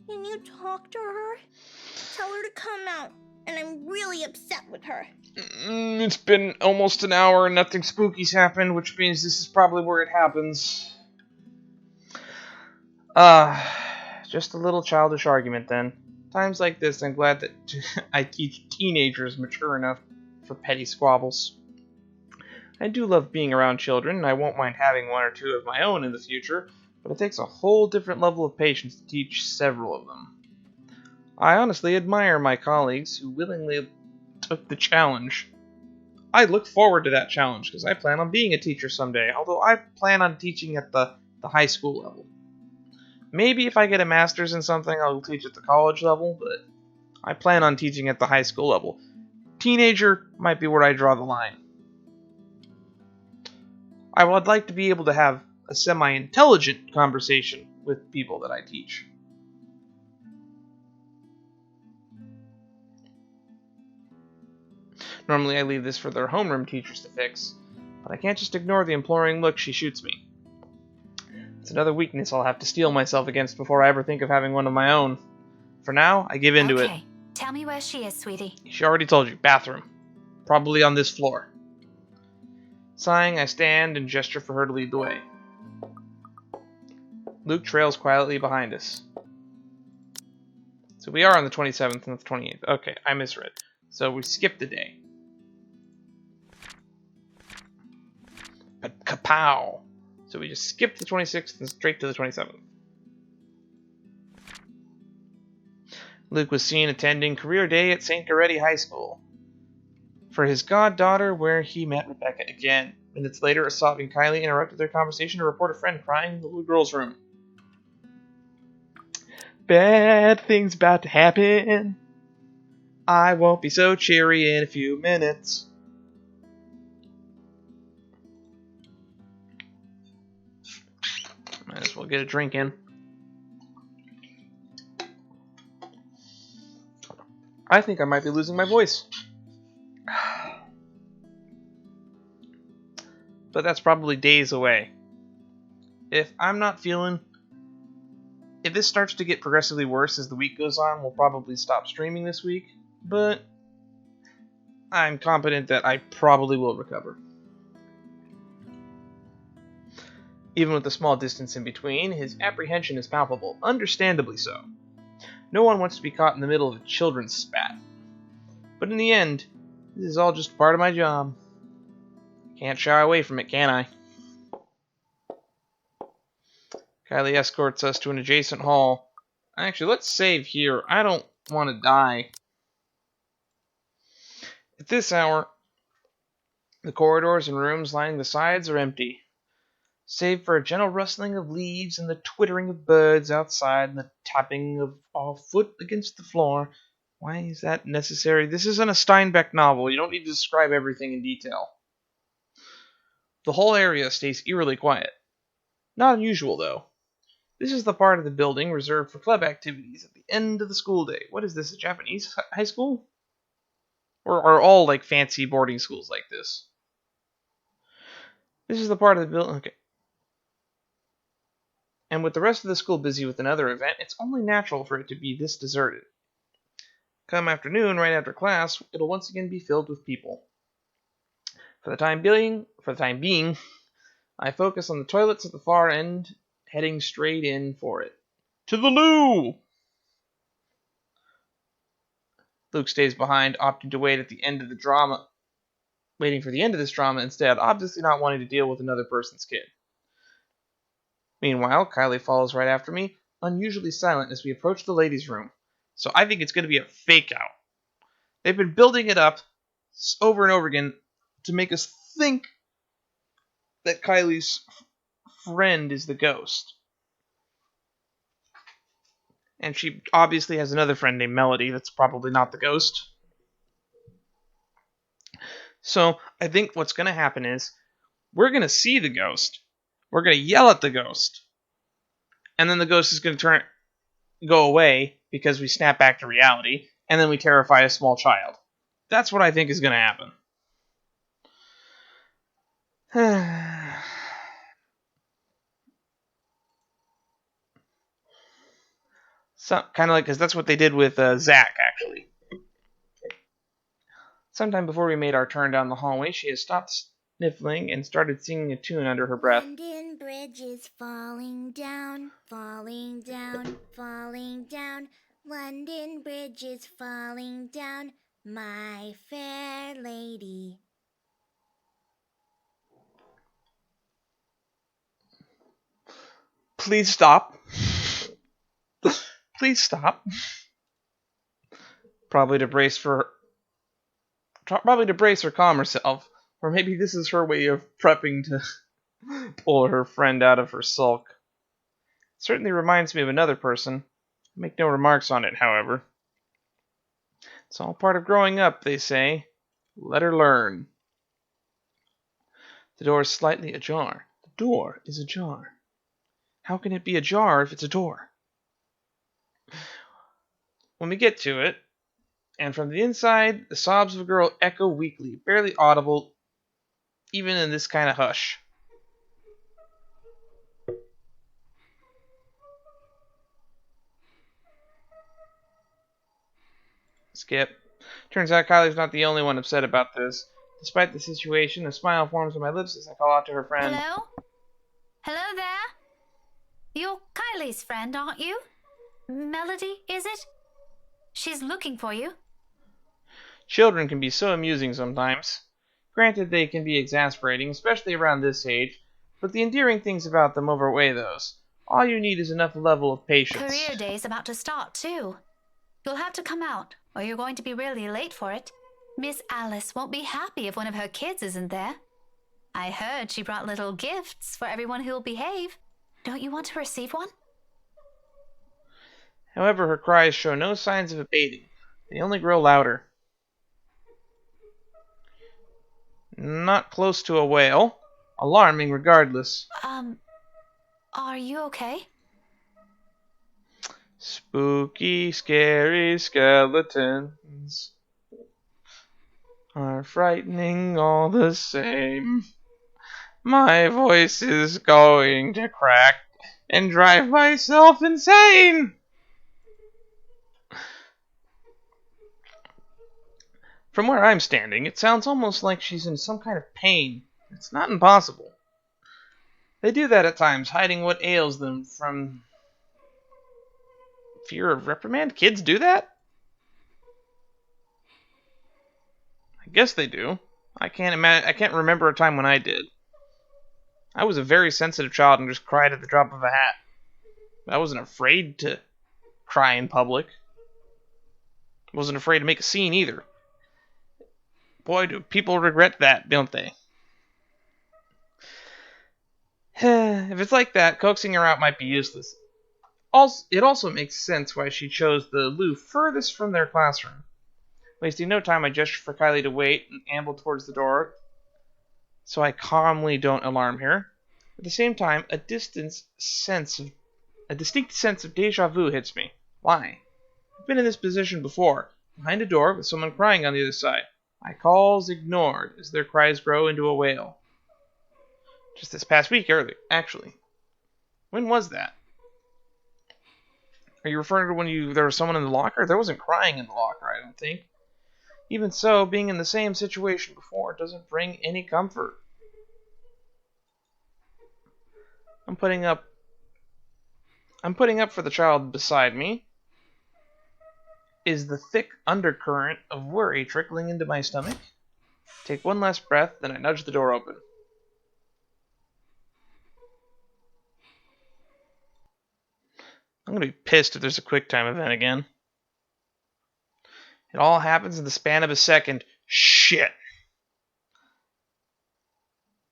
can you talk to her? Tell her to come out, and I'm really upset with her. It's been almost an hour and nothing spooky's happened, which means this is probably where it happens. Just a little childish argument then. Times like this, I'm glad that I teach teenagers mature enough for petty squabbles. I do love being around children, and I won't mind having one or two of my own in the future, but it takes a whole different level of patience to teach several of them. I honestly admire my colleagues who willingly took the challenge. I look forward to that challenge because I plan on being a teacher someday, although I plan on teaching at the high school level. Maybe if I get a master's in something, I'll teach at the college level, but I plan on teaching at the high school level. Teenager might be where I draw the line. I would like to be able to have a semi-intelligent conversation with people that I teach. Normally I leave this for their homeroom teachers to fix, but I can't just ignore the imploring look she shoots me. It's another weakness I'll have to steel myself against before I ever think of having one of my own. For now, I give into it. Okay, tell me where she is, sweetie. She already told you, bathroom. Probably on this floor. Sighing, I stand and gesture for her to lead the way. Luke trails quietly behind us. So we are on the 27th and the 28th. Okay, I misread. So we skipped a day. But kapow! So we just skipped the 26th and straight to the 27th. Luke was seen attending career day at St. Goretti High School for his goddaughter, where he met Rebecca again. Minutes later, a sobbing Kylie interrupted their conversation to report a friend crying in the little girl's room. Bad things about to happen. I won't be so cheery in a few minutes. Might as well get a drink in. I think I might be losing my voice. But that's probably days away. If this starts to get progressively worse as the week goes on, we'll probably stop streaming this week. But I'm confident that I probably will recover. Even with the small distance in between, his apprehension is palpable, understandably so. No one wants to be caught in the middle of a children's spat. But in the end, this is all just part of my job. Can't shy away from it, can I? Kylie escorts us to an adjacent hall. Actually, let's save here. I don't want to die. At this hour, the corridors and rooms lining the sides are empty, save for a gentle rustling of leaves and the twittering of birds outside and the tapping of our foot against the floor. Why is that necessary? This isn't a Steinbeck novel. You don't need to describe everything in detail. The whole area stays eerily quiet. Not unusual, though. This is the part of the building reserved for club activities at the end of the school day. What is this, a Japanese high school? Or are all like fancy boarding schools like this? This is the part of the building. Okay. And with the rest of the school busy with another event, it's only natural for it to be this deserted. Come afternoon, right after class, it'll once again be filled with people. For the time being, I focus on the toilets at the far end, heading straight in for it. To the loo! Luke stays behind, opting to wait at the end of the drama, waiting for the end of this drama instead, obviously not wanting to deal with another person's kid. Meanwhile, Kylie follows right after me, unusually silent as we approach the ladies' room. So I think it's going to be a fake out. They've been building it up over and over again to make us think that Kylie's friend is the ghost. And she obviously has another friend named Melody that's probably not the ghost. So I think what's going to happen is we're going to see the ghost. We're going to yell at the ghost. And then the ghost is going to go away because we snap back to reality. And then we terrify a small child. That's what I think is going to happen. So, kind of like, because that's what they did with Zach, actually. Sometime before we made our turn down the hallway, she has stopped sniffling and started singing a tune under her breath. London Bridge is falling down, falling down, falling down. London Bridge is falling down, my fair lady. Please stop. Please stop. Probably to brace her calm herself, or maybe this is her way of prepping to pull her friend out of her sulk. It certainly reminds me of another person. I make no remarks on it, however. It's all part of growing up, they say. Let her learn. The door is slightly ajar. The door is ajar. How can it be ajar if it's a door? When we get to it, and from the inside, the sobs of a girl echo weakly, barely audible, even in this kind of hush. Skip. Turns out Kylie's not the only one upset about this. Despite the situation, a smile forms on my lips as I call out to her friend. Hello? Hello there? You're Kylie's friend, aren't you? Melody, is it? She's looking for you. Children can be so amusing sometimes. Granted, they can be exasperating, especially around this age, but the endearing things about them overweigh those. All you need is enough level of patience. Career day's about to start, too. You'll have to come out, or you're going to be really late for it. Miss Alice won't be happy if one of her kids isn't there. I heard she brought little gifts for everyone who'll behave. Don't you want to receive one? However, her cries show no signs of abating. They only grow louder. Not close to a wail. Alarming regardless. Are you okay? Spooky, scary skeletons are frightening all the same. My voice is going to crack and drive myself insane. From where I'm standing, it sounds almost like she's in some kind of pain. It's not impossible. They do that at times, hiding what ails them from fear of reprimand. Kids do that? I guess they do. I can't remember a time when I did. I was a very sensitive child and just cried at the drop of a hat. I wasn't afraid to cry in public. I wasn't afraid to make a scene either. Boy, do people regret that, don't they? If it's like that, coaxing her out might be useless. It also makes sense why she chose the loo furthest from their classroom. Wasting no time, I gesture for Kylie to wait and amble towards the door so I calmly don't alarm her. At the same time, a distinct sense of deja vu hits me. Why? I've been in this position before, behind a door with someone crying on the other side. My calls ignored as their cries grow into a wail. Just this past week, earlier, actually. When was that? Are you referring to when there was someone in the locker? There wasn't crying in the locker, I don't think. Even so, being in the same situation before doesn't bring any comfort. I'm putting up for the child beside me. Is the thick undercurrent of worry trickling into my stomach? Take one last breath, then I nudge the door open. I'm gonna be pissed if there's a QuickTime event again. It all happens in the span of a second. Shit.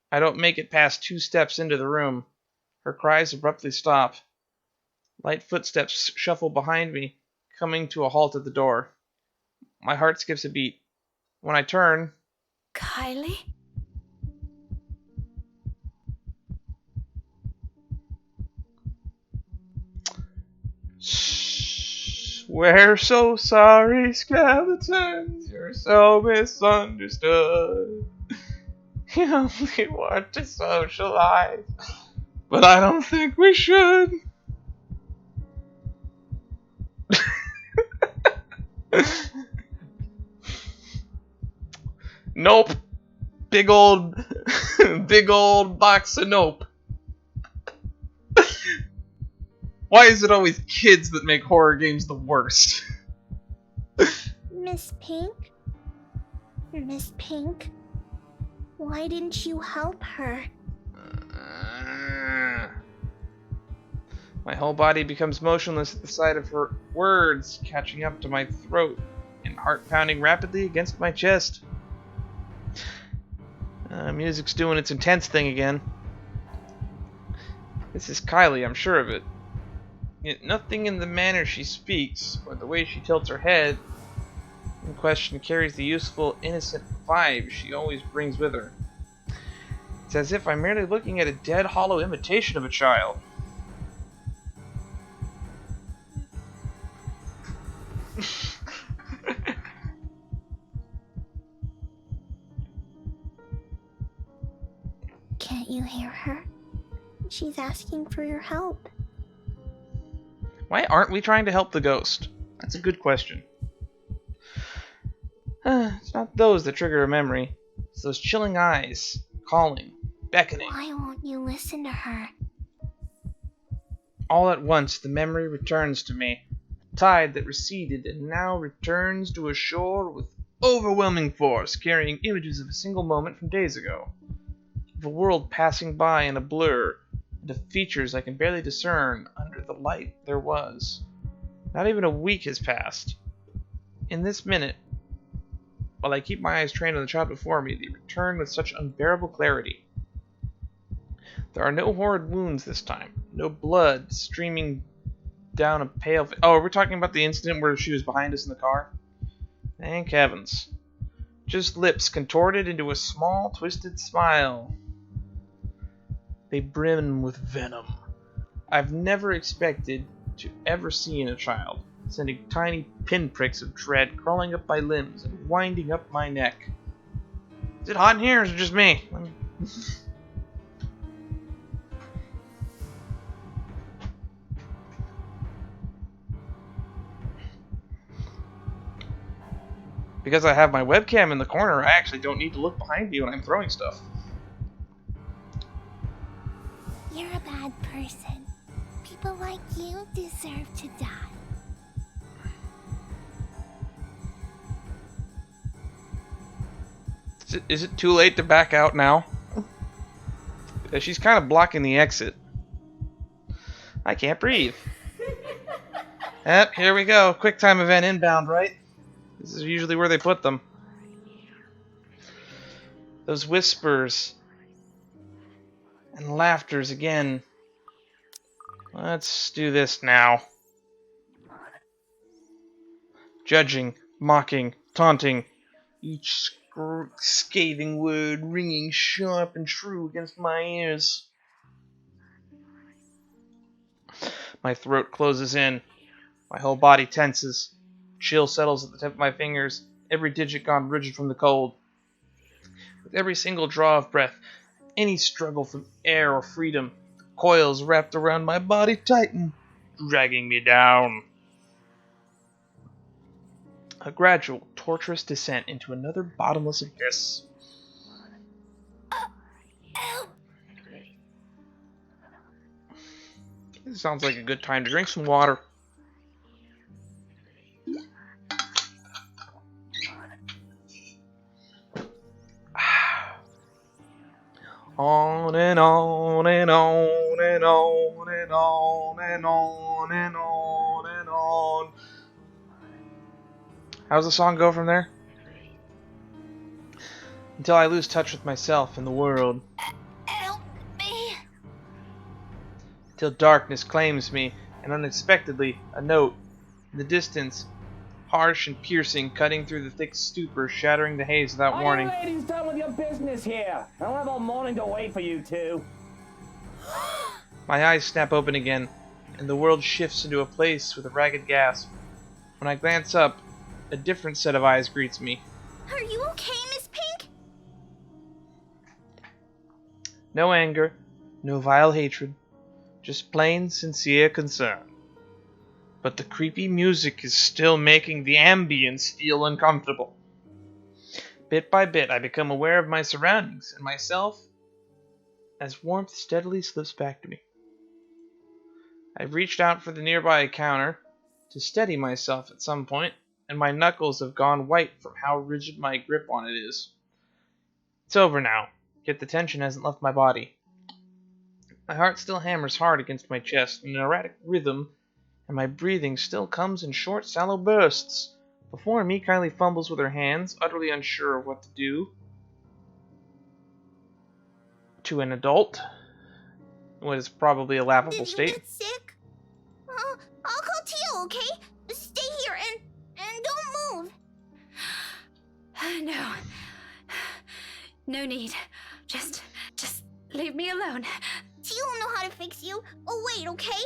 I don't make it past 2 steps into the room. Her cries abruptly stop. Light footsteps shuffle behind me, coming to a halt at the door. My heart skips a beat. When I turn, Kylie? we're so sorry, skeletons. You're so misunderstood. We only want to socialize. But I don't think we should. Nope. Big old box of nope. Why is it always kids that make horror games the worst? Miss Pink? Miss Pink? Why didn't you help her? My whole body becomes motionless at the sight of her words catching up to my throat and heart pounding rapidly against my chest. Music's doing its intense thing again. This is Kylie, I'm sure of it. Yet nothing in the manner she speaks or the way she tilts her head in question carries the useful, innocent vibe she always brings with her. It's as if I'm merely looking at a dead, hollow imitation of a child. Can't you hear her? She's asking for your help. Why aren't we trying to help the ghost? That's a good question. It's not those that trigger a memory. It's those chilling eyes, calling, beckoning. Why won't you listen to her? All at once, the memory returns to me. A tide that receded and now returns to a shore with overwhelming force, carrying images of a single moment from days ago. Of a world passing by in a blur, and of features I can barely discern under the light there was. Not even a week has passed. In this minute, while I keep my eyes trained on the child before me, they return with such unbearable clarity. There are no horrid wounds this time, no blood streaming down a pale face. Oh, are we talking about the incident where she was behind us in the car? Thank heavens. Just lips contorted into a small, twisted smile. They brim with venom. I've never expected to ever see in a child, sending tiny pinpricks of dread crawling up my limbs and winding up my neck. Is it hot in here or is it just me? Because I have my webcam in the corner, I actually don't need to look behind me when I'm throwing stuff. You're a bad person. People like you deserve to die. Is it too late to back out now? She's kind of blocking the exit. I can't breathe. Yep, here we go. QuickTime event inbound, right? This is usually where they put them. Those whispers and laughters again. Let's do this now. Judging, mocking, taunting, each scathing word ringing sharp and true against my ears. My throat closes in. My whole body tenses. Chill settles at the tip of my fingers, every digit gone rigid from the cold. With every single draw of breath, any struggle for air or freedom, coils wrapped around my body tighten, dragging me down. A gradual, torturous descent into another bottomless abyss. This sounds like a good time to drink some water. On and on and on and on and on and on and on and on. How's the song go from there? Until I lose touch with myself and the world. Help me. Till darkness claims me, and unexpectedly, a note in the distance, harsh and piercing, cutting through the thick stupor, shattering the haze without warning. Are you ladies done with your business here? I don't have all morning to wait for you two. My eyes snap open again, and the world shifts into a place with a ragged gasp. When I glance up, a different set of eyes greets me. Are you okay, Miss Pink? No anger, no vile hatred, just plain, sincere concern. But the creepy music is still making the ambience feel uncomfortable. Bit by bit, I become aware of my surroundings and myself as warmth steadily slips back to me. I've reached out for the nearby counter to steady myself at some point, and my knuckles have gone white from how rigid my grip on it is. It's over now, yet the tension hasn't left my body. My heart still hammers hard against my chest in an erratic rhythm, and my breathing still comes in short, shallow bursts. Before me, Kylie fumbles with her hands, utterly unsure of what to do. To an adult, what is probably a laughable Did you state. get sick? I'll call Tio, okay? Stay here and don't move. No. No need. Just leave me alone. Tio will know how to fix you. Oh wait, okay?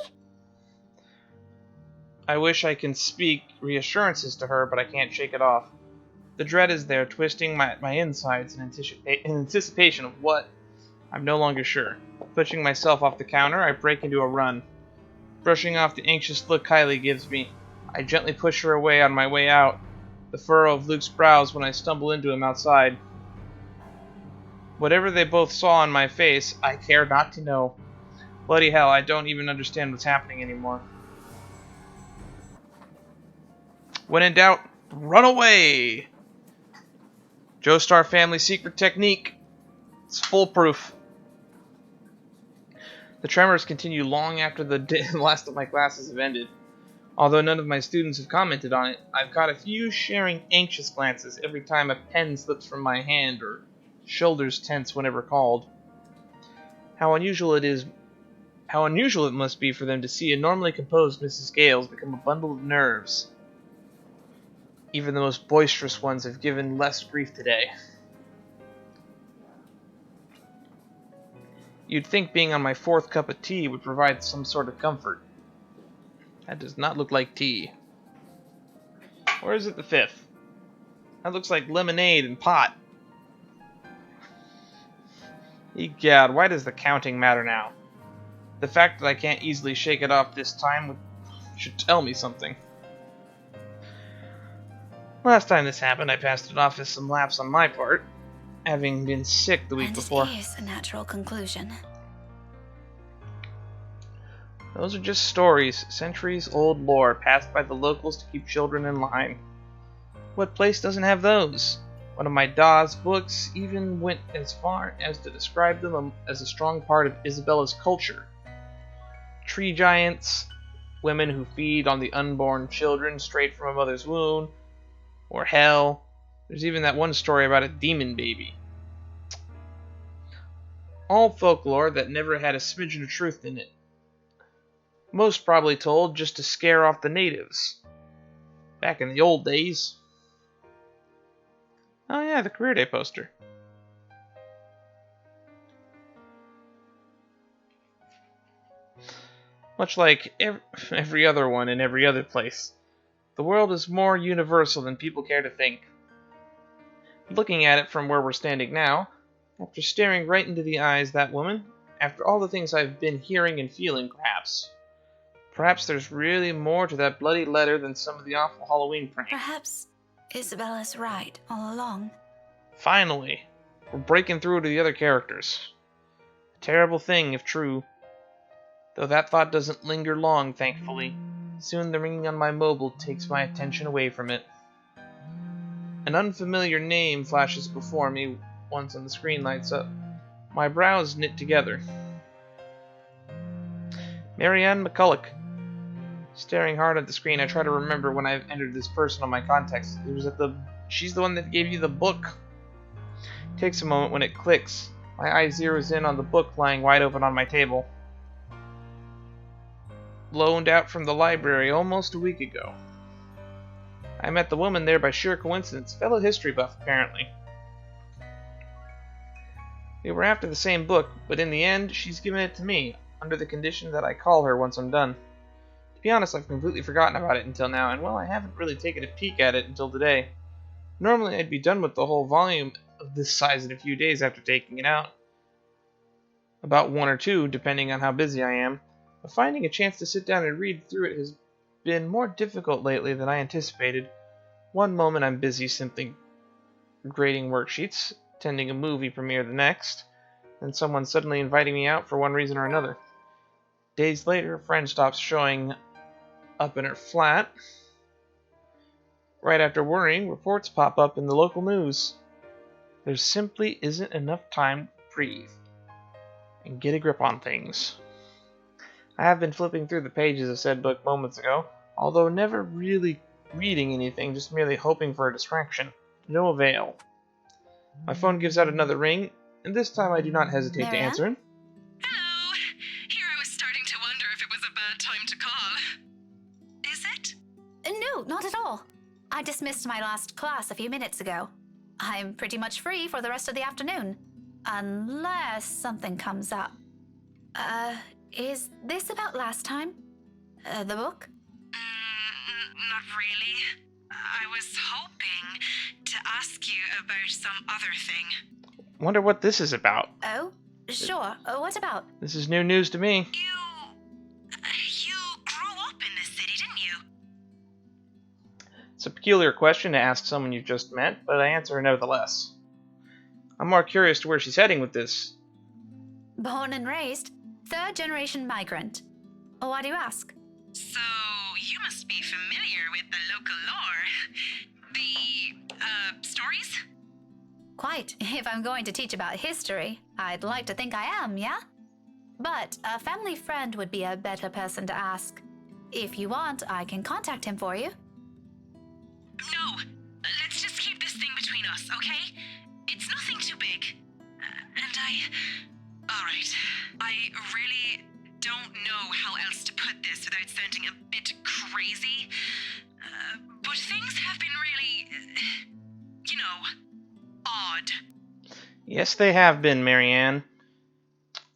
I wish I can speak reassurances to her, but I can't shake it off. The dread is there, twisting my insides in anticipation of what? I'm no longer sure. Pushing myself off the counter, I break into a run. Brushing off the anxious look Kylie gives me, I gently push her away on my way out, the furrow of Luke's brows when I stumble into him outside. Whatever they both saw on my face, I care not to know. Bloody hell, I don't even understand what's happening anymore. When in doubt, run away! Joestar family secret technique. It's foolproof. The tremors continue long after the last of my classes have ended. Although none of my students have commented on it, I've caught a few sharing anxious glances every time a pen slips from my hand or shoulders tense whenever called. How unusual it must be for them to see a normally composed Mrs. Gales become a bundle of nerves. Even the most boisterous ones have given less grief today. You'd think being on my 4th cup of tea would provide some sort of comfort. That does not look like tea. Or is it the 5th? That looks like lemonade and pot. Egad, why does the counting matter now? The fact that I can't easily shake it off this time should tell me something. Last time this happened, I passed it off as some lapse on my part, having been sick the week before. And it is a natural conclusion. Those are just stories, centuries-old lore passed by the locals to keep children in line. What place doesn't have those? One of my Dawes books even went as far as to describe them as a strong part of Isabella's culture. Tree giants, women who feed on the unborn children straight from a mother's womb, or hell. There's even that one story about a demon baby. All folklore that never had a smidgen of truth in it. Most probably told just to scare off the natives. Back in the old days. Oh yeah, the career day poster. Much like every other one in every other place, the world is more universal than people care to think. Looking at it from where we're standing now, after staring right into the eyes of that woman, after all the things I've been hearing and feeling, perhaps there's really more to that bloody letter than some of the awful Halloween pranks. Perhaps Isabella's right all along. Finally, we're breaking through to the other characters. A terrible thing, if true. Though that thought doesn't linger long, thankfully. Soon the ringing on my mobile takes my attention away from it. An unfamiliar name flashes before me once the screen lights up. My brows knit together. Marianne McCulloch. Staring hard at the screen, I try to remember when I've entered this person on my contacts. It was she's the one that gave you the book. It takes a moment when it clicks. My eye zeroes in on the book lying wide open on my table. Loaned out from the library almost a week ago. I met the woman there by sheer coincidence, fellow history buff apparently. We were after the same book, but in the end, she's given it to me, under the condition that I call her once I'm done. To be honest, I've completely forgotten about it until now, and well, I haven't really taken a peek at it until today. Normally I'd be done with the whole volume of this size in a few days after taking it out. about one or two, depending on how busy I am, but finding a chance to sit down and read through it has been more difficult lately than I anticipated. One moment I'm busy simply grading worksheets, attending a movie premiere the next, and someone suddenly inviting me out for one reason or another. Days later, a friend stops showing up in her flat. Right after worrying, reports pop up in the local news. There simply isn't enough time to breathe and get a grip on things. I have been flipping through the pages of said book moments ago, although never really reading anything, just merely hoping for a distraction. No avail. My phone gives out another ring, and this time I do not hesitate to Marianne? answer it. Hello! Here I was starting to wonder if it was a bad time to call. Is it? No, not at all. I dismissed my last class a few minutes ago. I'm pretty much free for the rest of the afternoon. Unless something comes up. Is this about last time? The book? Not really. I was hoping to ask you about some other thing. Wonder what this is about. Oh, sure. What about? This is new news to me. You grew up in this city, didn't you? It's a peculiar question to ask someone you've just met, but I answer nevertheless. I'm more curious to where she's heading with this. Born and raised, third-generation migrant. Why do you ask? So, you must be familiar with the local lore. The, stories? Quite. If I'm going to teach about history, I'd like to think I am, yeah? But a family friend would be a better person to ask. If you want, I can contact him for you. No, let's just keep this thing between us, okay? It's nothing too big. Alright, I really don't know how else to put this without sounding a bit crazy. But things have been really, odd. Yes, they have been, Marianne.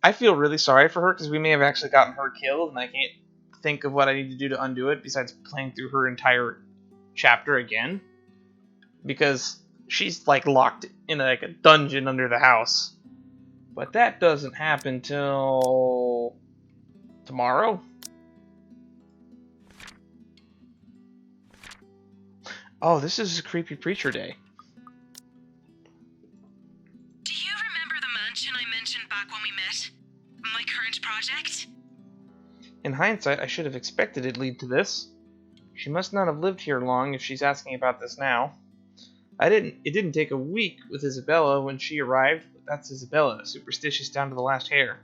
I feel really sorry for her because we may have actually gotten her killed, and I can't think of what I need to do to undo it besides playing through her entire chapter again. Because she's like locked in like a dungeon under the house. But that doesn't happen till tomorrow. Oh, this is a creepy preacher day. Do you remember the mansion I mentioned back when we met? My current project? In hindsight, I should have expected it'd lead to this. She must not have lived here long if she's asking about this now. It didn't take a week with Isabella when she arrived, but that's Isabella, superstitious down to the last hair.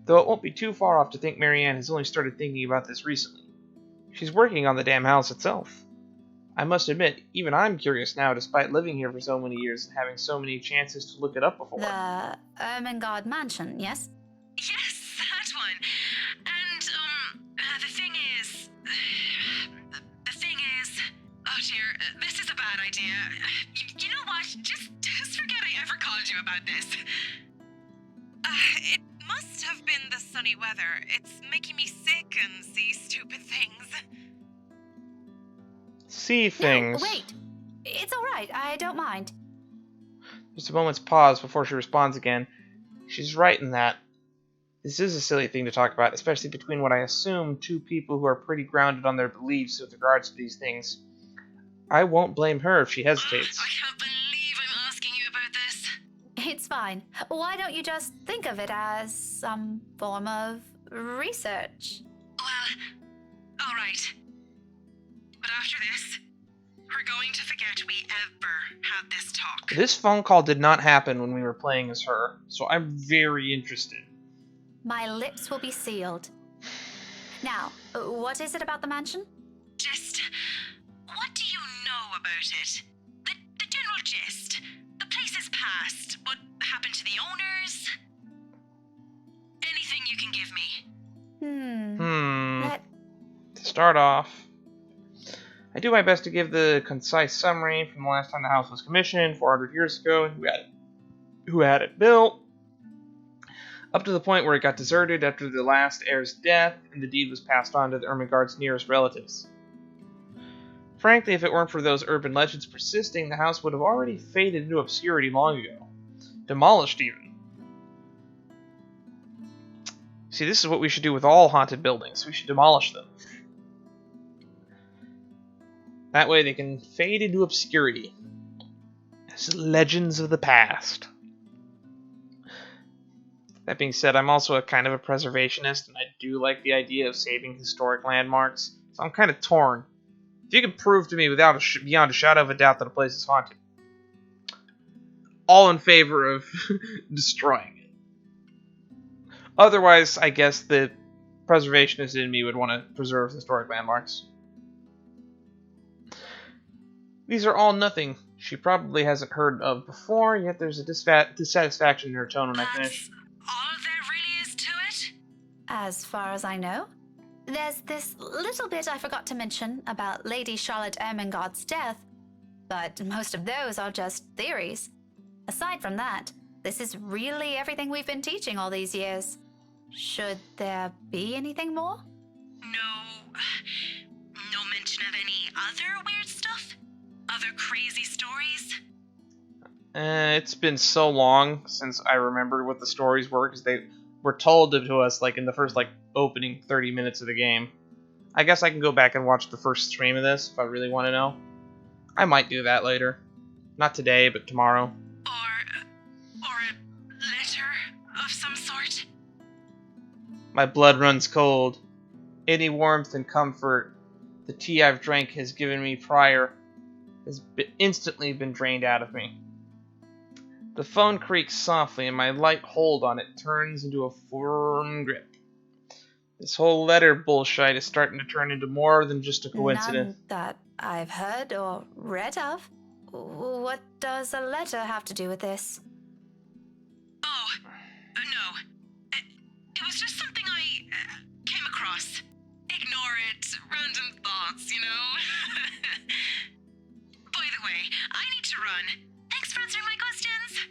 Though it won't be too far off to think Marianne has only started thinking about this recently. She's working on the damn house itself. I must admit, even I'm curious now, despite living here for so many years and having so many chances to look it up before. The Ermengarde Mansion, yes? Yes, that one. And, the thing is... Oh dear, this is a bad idea. You know what? Just forget I ever called you about this. It must have been the sunny weather. It's making me sick and see stupid things. See things. No, wait. It's all right. I don't mind. Just a moment's pause before she responds again. She's right in that. This is a silly thing to talk about, especially between what I assume two people who are pretty grounded on their beliefs with regards to these things. I won't blame her if she hesitates. I can't believe I'm asking you about this. It's fine. Why don't you just think of it as some form of research? Well, alright. But after this, we're going to forget we ever had this talk. This phone call did not happen when we were playing as her, so I'm very interested. My lips will be sealed. Now, what is it about the mansion? Just, what do you know about it? The general gist. The place's past. What happened to the owners? Anything you can give me. To start off, I do my best to give the concise summary from the last time the house was commissioned, 400 years ago, who had it built, up to the point where it got deserted after the last heir's death, and the deed was passed on to the Ermengarde's nearest relatives. Frankly, if it weren't for those urban legends persisting, the house would have already faded into obscurity long ago. Demolished, even. See, this is what we should do with all haunted buildings. We should demolish them. That way they can fade into obscurity as legends of the past. That being said, I'm also a kind of a preservationist, and I do like the idea of saving historic landmarks, so I'm kind of torn. If you can prove to me beyond a shadow of a doubt that a place is haunted, all in favor of destroying it. Otherwise, I guess the preservationist in me would want to preserve historic landmarks. These are all nothing she probably hasn't heard of before, yet there's a dissatisfaction in her tone when I finish. All there really is to it? As far as I know, there's this little bit I forgot to mention about Lady Charlotte Ermengarde's death, but most of those are just theories. Aside from that, this is really everything we've been teaching all these years. Should there be anything more? No mention of any other weird stuff? Other crazy stories? It's been so long since I remembered what the stories were, because they were told to us like in the first opening 30 minutes of the game. I guess I can go back and watch the first stream of this if I really want to know. I might do that later. Not today, but tomorrow. Or a letter of some sort? My blood runs cold. Any warmth and comfort the tea I've drank has given me prior has instantly been drained out of me. The phone creaks softly, and my light hold on it turns into a firm grip. This whole letter bullshit is starting to turn into more than just a coincidence. None that I've heard or read of. What does a letter have to do with this? Oh, no. It was just something I came across. Ignore it. Random thoughts, you know? By the way, I need to run. Thanks for answering my questions.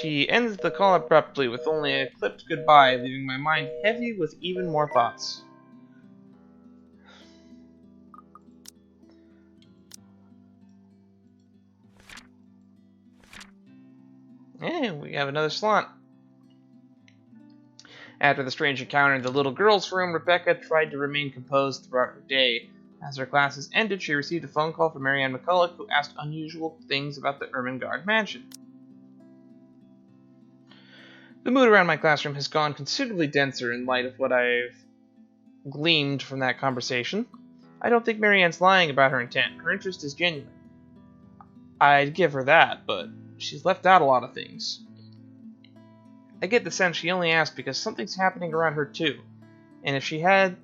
She ends the call abruptly with only a clipped goodbye, leaving my mind heavy with even more thoughts. And we have another slot. After the strange encounter in the little girl's room, Rebecca tried to remain composed throughout her day. As her classes ended, she received a phone call from Marianne McCulloch, who asked unusual things about the Ermengarde mansion. The mood around my classroom has gone considerably denser in light of what I've gleaned from that conversation. I don't think Marianne's lying about her intent. Her interest is genuine. I'd give her that, but she's left out a lot of things. I get the sense she only asked because something's happening around her too, and if she hadn't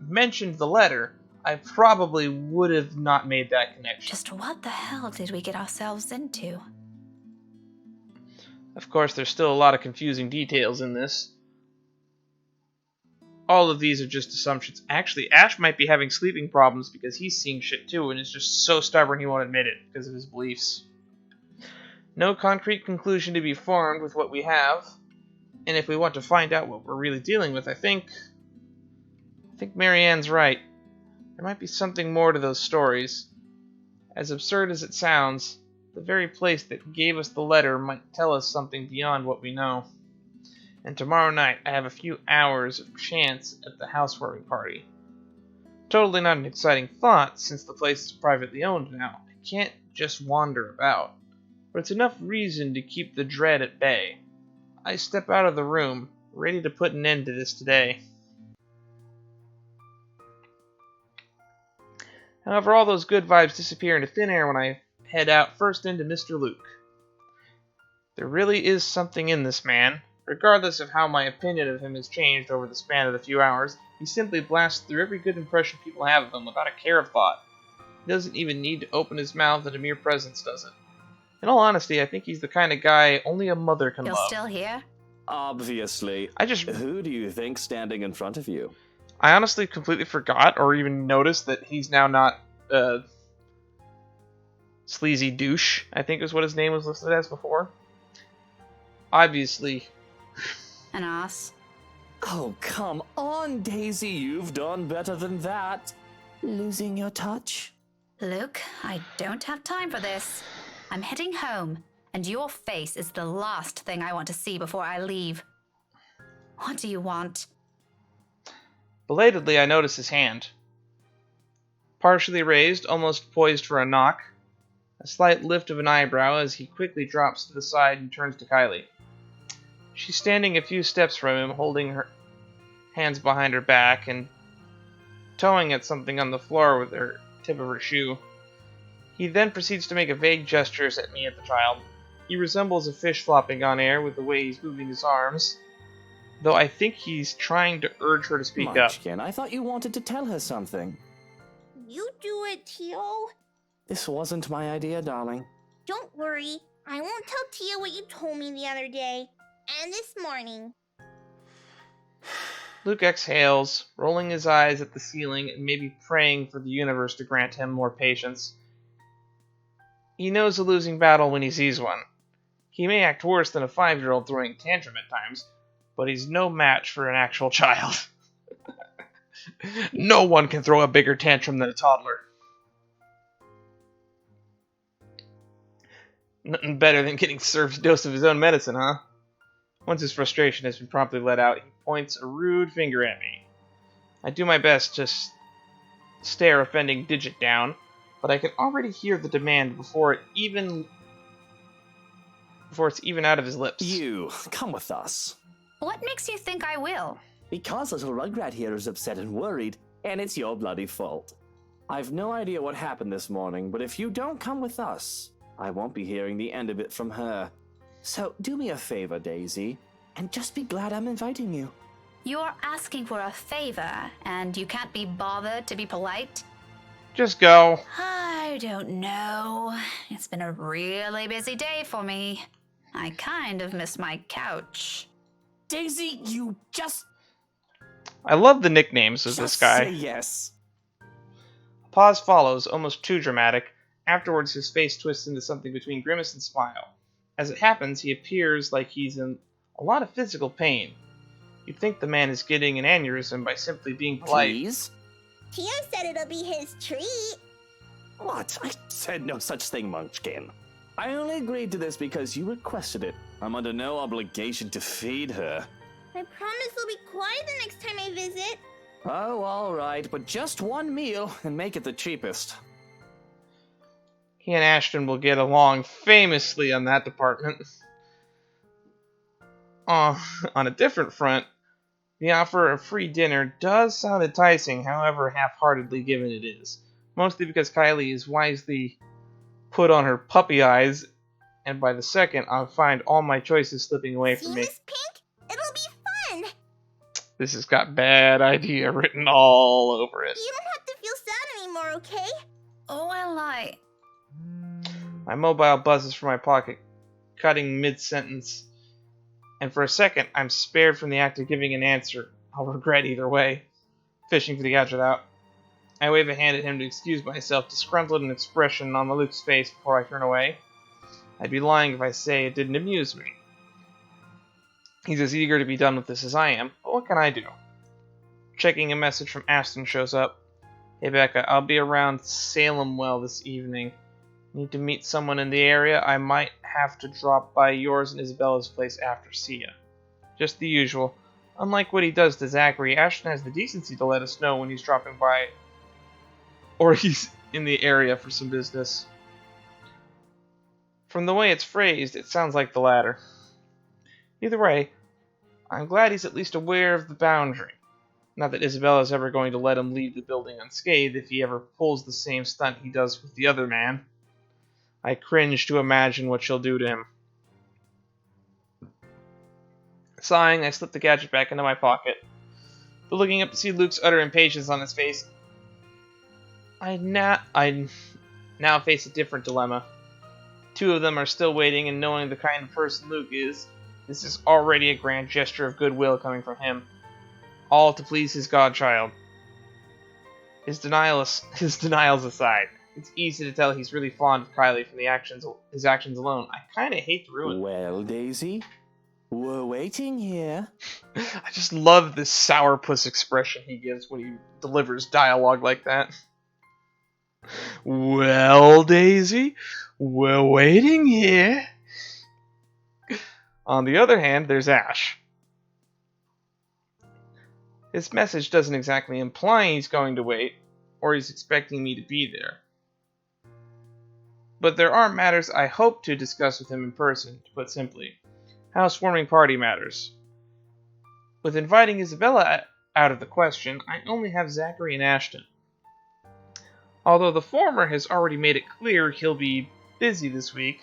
mentioned the letter, I probably would have not made that connection. Just what the hell did we get ourselves into? Of course, there's still a lot of confusing details in this. All of these are just assumptions. Actually, Ash might be having sleeping problems because he's seeing shit too, and is just so stubborn he won't admit it because of his beliefs. No concrete conclusion to be formed with what we have, and if we want to find out what we're really dealing with, I think Marianne's right. There might be something more to those stories. As absurd as it sounds, the very place that gave us the letter might tell us something beyond what we know. And tomorrow night, I have a few hours of chance at the housewarming party. Totally not an exciting thought, since the place is privately owned now. I can't just wander about. But it's enough reason to keep the dread at bay. I step out of the room, ready to put an end to this today. However, all those good vibes disappear into thin air when I head out first into Mr. Luke. There really is something in this man. Regardless of how my opinion of him has changed over the span of the few hours, he simply blasts through every good impression people have of him without a care of thought. He doesn't even need to open his mouth, and a mere presence does it. In all honesty, I think he's the kind of guy only a mother can You're love. still here? Obviously. Who do you think standing in front of you? I honestly completely forgot or even noticed that he's now not Sleazy Douche, I think is what his name was listed as before. Obviously. An ass. Oh, come on, Daisy. You've done better than that. Losing your touch? Luke, I don't have time for this. I'm heading home. and your face is the last thing I want to see before I leave. What do you want? Belatedly, I notice his hand. Partially raised, almost poised for a knock. A slight lift of an eyebrow as he quickly drops to the side and turns to Kylie. She's standing a few steps from him, holding her hands behind her back and towing at something on the floor with her tip of her shoe. He then proceeds to make a vague gestures at me at the child. He resembles a fish flopping on air with the way he's moving his arms, though I think he's trying to urge her to speak up. Munchkin, I thought you wanted to tell her something. You do it, Tio. This wasn't my idea, darling. Don't worry. I won't tell Tia what you told me the other day. And this morning. Luke exhales, rolling his eyes at the ceiling and maybe praying for the universe to grant him more patience. He knows a losing battle when he sees one. He may act worse than a 5-year-old throwing a tantrum at times, but he's no match for an actual child. No one can throw a bigger tantrum than a toddler. Nothing better than getting served a dose of his own medicine, huh? Once his frustration has been promptly let out, he points a rude finger at me. I do my best to stare offending Digit down, but I can already hear the demand before it's even out of his lips. You, come with us. What makes you think I will? Because little Rugrat here is upset and worried, and it's your bloody fault. I've no idea what happened this morning, but if you don't come with us, I won't be hearing the end of it from her. So do me a favor, Daisy, and just be glad I'm inviting you. You're asking for a favor, and you can't be bothered to be polite? Just go. I don't know. It's been a really busy day for me. I kind of miss my couch. Daisy, you just I love the nicknames of this guy. say yes. A pause follows, almost too dramatic. Afterwards, his face twists into something between grimace and smile. As it happens, he appears like he's in a lot of physical pain. You'd think the man is getting an aneurysm by simply being polite. Please? Tia said it'll be his treat. What? I said no such thing, Munchkin. I only agreed to this because you requested it. I'm under no obligation to feed her. I promise I'll be quiet the next time I visit. Oh, all right, but just one meal and make it the cheapest. He and Ashton will get along famously on that department. On a different front, the offer of free dinner does sound enticing, however half-heartedly given it is. Mostly because Kylie is wisely put on her puppy eyes, and by the second, I'll find all my choices slipping away See, from me. Miss Pink? It'll be fun. This has got bad idea written all over it. You don't have to feel sad anymore, okay? Oh, well, My mobile buzzes from my pocket, cutting mid-sentence. And for a second, I'm spared from the act of giving an answer. I'll regret either way. Fishing for the gadget out. I wave a hand at him to excuse myself, disgruntled an expression on Luke's face before I turn away. I'd be lying if I say it didn't amuse me. He's as eager to be done with this as I am, but what can I do? Checking a message from Aston shows up. Hey Becca, I'll be around Salem Well this evening. Need to meet someone in the area. I might have to drop by yours and Isabella's place after. See ya. Just the usual. Unlike what he does to Zachary, Ashton has the decency to let us know when he's dropping by or he's in the area for some business. From the way it's phrased, it sounds like the latter. Either way, I'm glad he's at least aware of the boundary. Not that Isabella's ever going to let him leave the building unscathed if he ever pulls the same stunt he does with the other man. I cringe to imagine what she'll do to him. Sighing, I slip the gadget back into my pocket. But looking up to see Luke's utter impatience on his face, I now face a different dilemma. Two of them are still waiting, and knowing the kind of person Luke is, this is already a grand gesture of goodwill coming from him. All to please his godchild. His denials aside, it's easy to tell he's really fond of Kylie from his actions alone. I kind of hate to ruin it. Well, Daisy, we're waiting here. I just love this sourpuss expression he gives when he delivers dialogue like that. Well, Daisy, we're waiting here. On the other hand, there's Ash. His message doesn't exactly imply he's going to wait, or he's expecting me to be there. But there are matters I hope to discuss with him in person, to put simply. Housewarming party matters. With inviting Isabella out of the question, I only have Zachary and Ashton. Although the former has already made it clear he'll be busy this week.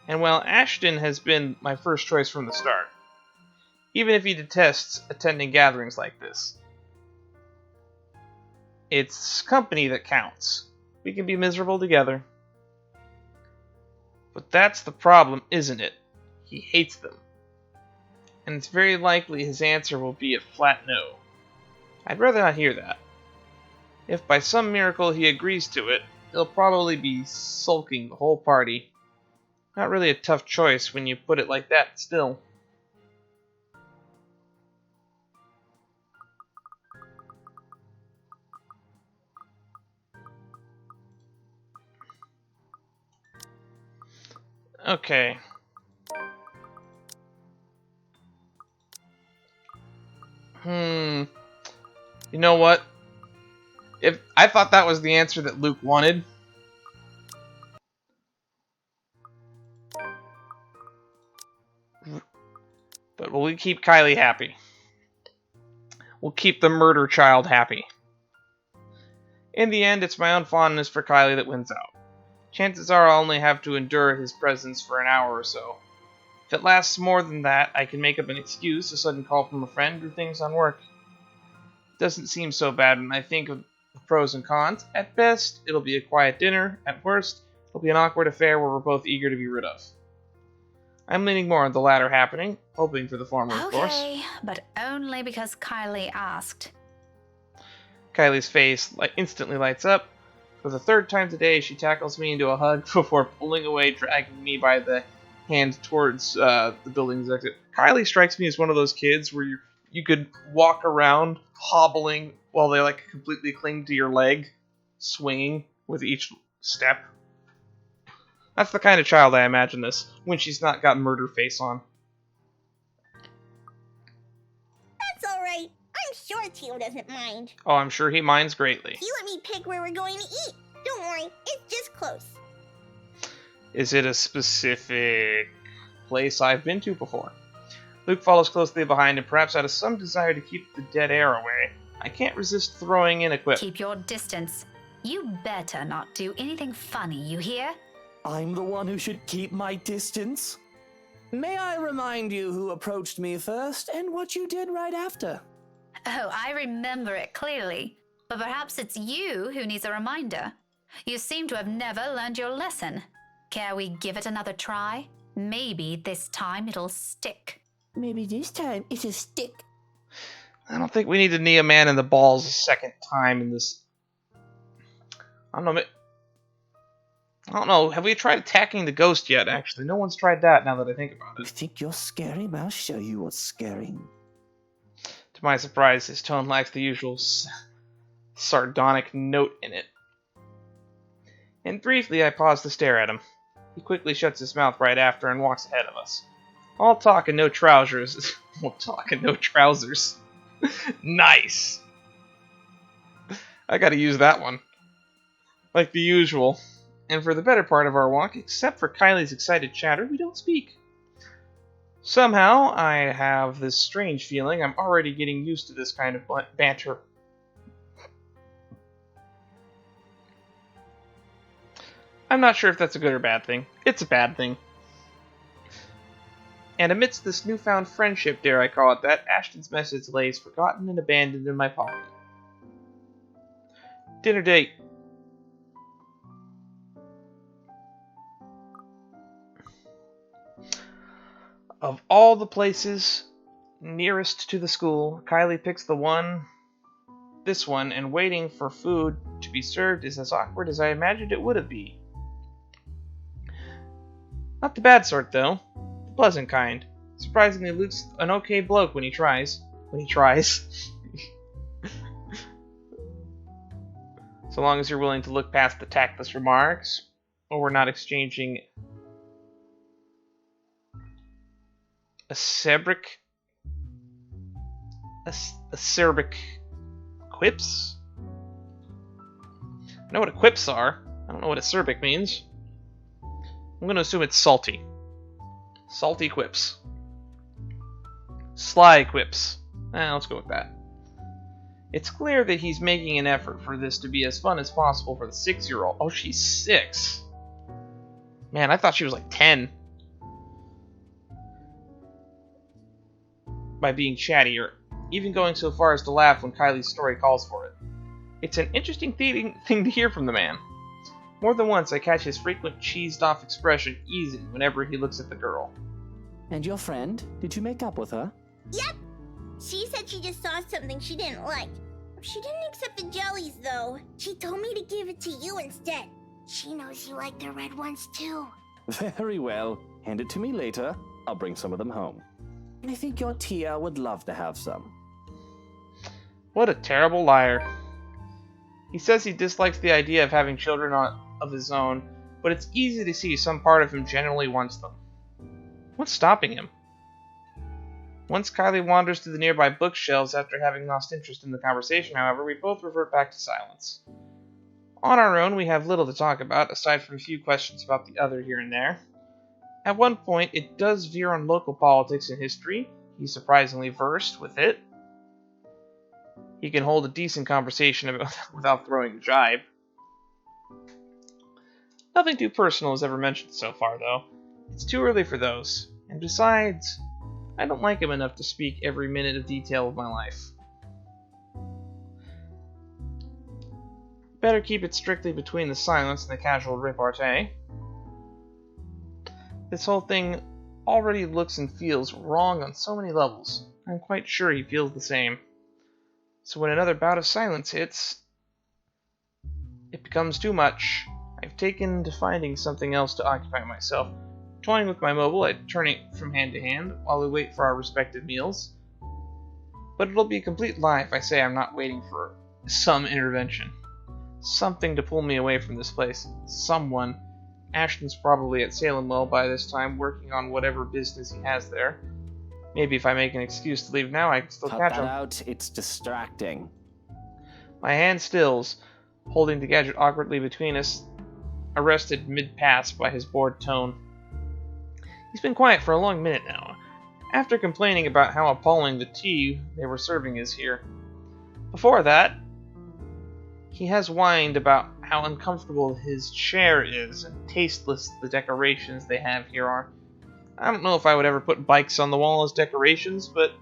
And while Ashton has been my first choice from the start, even if he detests attending gatherings like this, it's company that counts. We can be miserable together. But that's the problem, isn't it? He hates them. And it's very likely his answer will be a flat no. I'd rather not hear that. If by some miracle he agrees to it, he'll probably be sulking the whole party. Not really a tough choice when you put it like that, still. Okay. You know what? If I thought that was the answer that Luke wanted. But we'll keep Kylie happy. We'll keep the murder child happy. In the end, it's my own fondness for Kylie that wins out. Chances are I'll only have to endure his presence for an hour or so. If it lasts more than that, I can make up an excuse, a sudden call from a friend, or things on work. It doesn't seem so bad when I think of the pros and cons. At best, it'll be a quiet dinner. At worst, it'll be an awkward affair where we're both eager to be rid of. I'm leaning more on the latter happening, hoping for the former, of course. Okay, but only because Kylie asked. Kylie's face instantly lights up. For the third time today, she tackles me into a hug before pulling away, dragging me by the hand towards the building's exit. Kylie strikes me as one of those kids where you could walk around hobbling while they like completely cling to your leg, swinging with each step. That's the kind of child I imagine this, when she's not got murder face on. That's alright. I'm sure Tio doesn't mind. Oh, I'm sure he minds greatly. He let me pick where we're going to eat. Don't worry, it's just close. Is it a specific place I've been to before? Luke follows closely behind, and perhaps out of some desire to keep the dead air away, I can't resist throwing in a quip. Keep your distance. You better not do anything funny, you hear? I'm the one who should keep my distance. May I remind you who approached me first and what you did right after? Oh, I remember it clearly. But perhaps it's you who needs a reminder. You seem to have never learned your lesson. Care we give it another try? Maybe this time it'll stick. Maybe this time it'll stick. I don't think we need to knee a man in the balls a second time in this. I don't know. Have we tried attacking the ghost yet, actually? No one's tried that now that I think about You it. think you're scary? I'll show you what's scary. To my surprise, his tone lacks the usual sardonic note in it. And briefly, I pause to stare at him. He quickly shuts his mouth right after and walks ahead of us. All talk and no trousers. All talk and no trousers. Nice! I gotta use that one. Like the usual. And for the better part of our walk, except for Kylie's excited chatter, we don't speak. Somehow, I have this strange feeling I'm already getting used to this kind of banter. I'm not sure if that's a good or bad thing. It's a bad thing. And amidst this newfound friendship, dare I call it that, Ashton's message lays forgotten and abandoned in my pocket. Dinner date. Of all the places nearest to the school, Kylie picks this one, and waiting for food to be served is as awkward as I imagined it would be. Not the bad sort, though. The pleasant kind. Surprisingly, Luke's an okay bloke when he tries. So long as you're willing to look past the tactless remarks, or we're not exchanging acerbic acerbic quips? I know what quips are. I don't know what acerbic means. I'm going to assume it's salty. Salty quips. Sly quips. Let's go with that. It's clear that he's making an effort for this to be as fun as possible for the 6-year-old. Oh, she's 6. Man, I thought she was like 10. By being chatty, or even going so far as to laugh when Kylie's story calls for it. It's an interesting thing to hear from the man. More than once, I catch his frequent cheesed-off expression easing whenever he looks at the girl. And your friend? Did you make up with her? Yep. She said she just saw something she didn't like. She didn't accept the jellies, though. She told me to give it to you instead. She knows you like the red ones, too. Very well. Hand it to me later. I'll bring some of them home. And I think your Tia would love to have some. What a terrible liar. He says he dislikes the idea of having children of his own, but it's easy to see some part of him genuinely wants them. What's stopping him? Once Kylie wanders to the nearby bookshelves after having lost interest in the conversation, however, we both revert back to silence. On our own, we have little to talk about, aside from a few questions about the other here and there. At one point, it does veer on local politics and history. He's surprisingly versed with it. He can hold a decent conversation without throwing a jibe. Nothing too personal is ever mentioned so far, though. It's too early for those. And besides, I don't like him enough to speak every minute of detail of my life. Better keep it strictly between the silence and the casual repartee. This whole thing already looks and feels wrong on so many levels. I'm quite sure he feels the same. So when another bout of silence hits, it becomes too much. I've taken to finding something else to occupy myself. Toying with my mobile, I turn it from hand to hand while we wait for our respective meals. But it'll be a complete lie if I say I'm not waiting for some intervention. Something to pull me away from this place. Someone. Ashton's probably at Salem Well by this time, working on whatever business he has there. Maybe if I make an excuse to leave now, I can still catch him. Cut that out, it's distracting. My hand stills, holding the gadget awkwardly between us, arrested mid-pass by his bored tone. He's been quiet for a long minute now, after complaining about how appalling the tea they were serving is here. Before that, he has whined about how uncomfortable his chair is and tasteless the decorations they have here are. I don't know if I would ever put bikes on the wall as decorations, but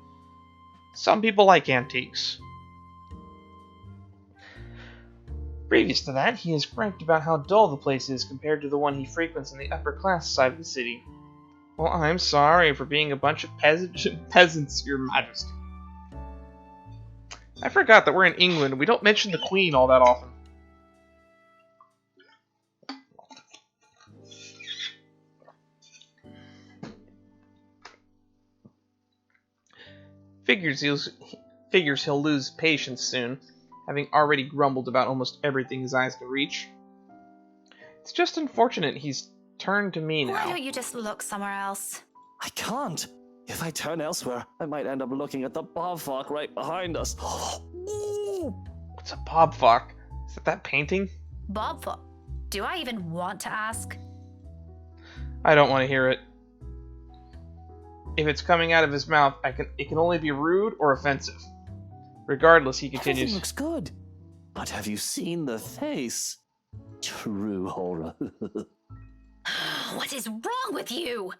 some people like antiques. Previous to that, he has griped about how dull the place is compared to the one he frequents in the upper class side of the city. Well, I'm sorry for being a bunch of peasants, Your Majesty. I forgot that we're in England and we don't mention the Queen all that often. Figures he'll lose patience soon, having already grumbled about almost everything his eyes can reach. It's just unfortunate he's turned to me now. Why don't you just look somewhere else? I can't. If I turn elsewhere, I might end up looking at the bobfuck right behind us. What's a bobfuck? Is that painting? Bob, do I even want to ask? I don't want to hear it. If it's coming out of his mouth, it can only be rude or offensive. Regardless, he continues. Everything looks good. But have you seen the face? True horror. What is wrong with you?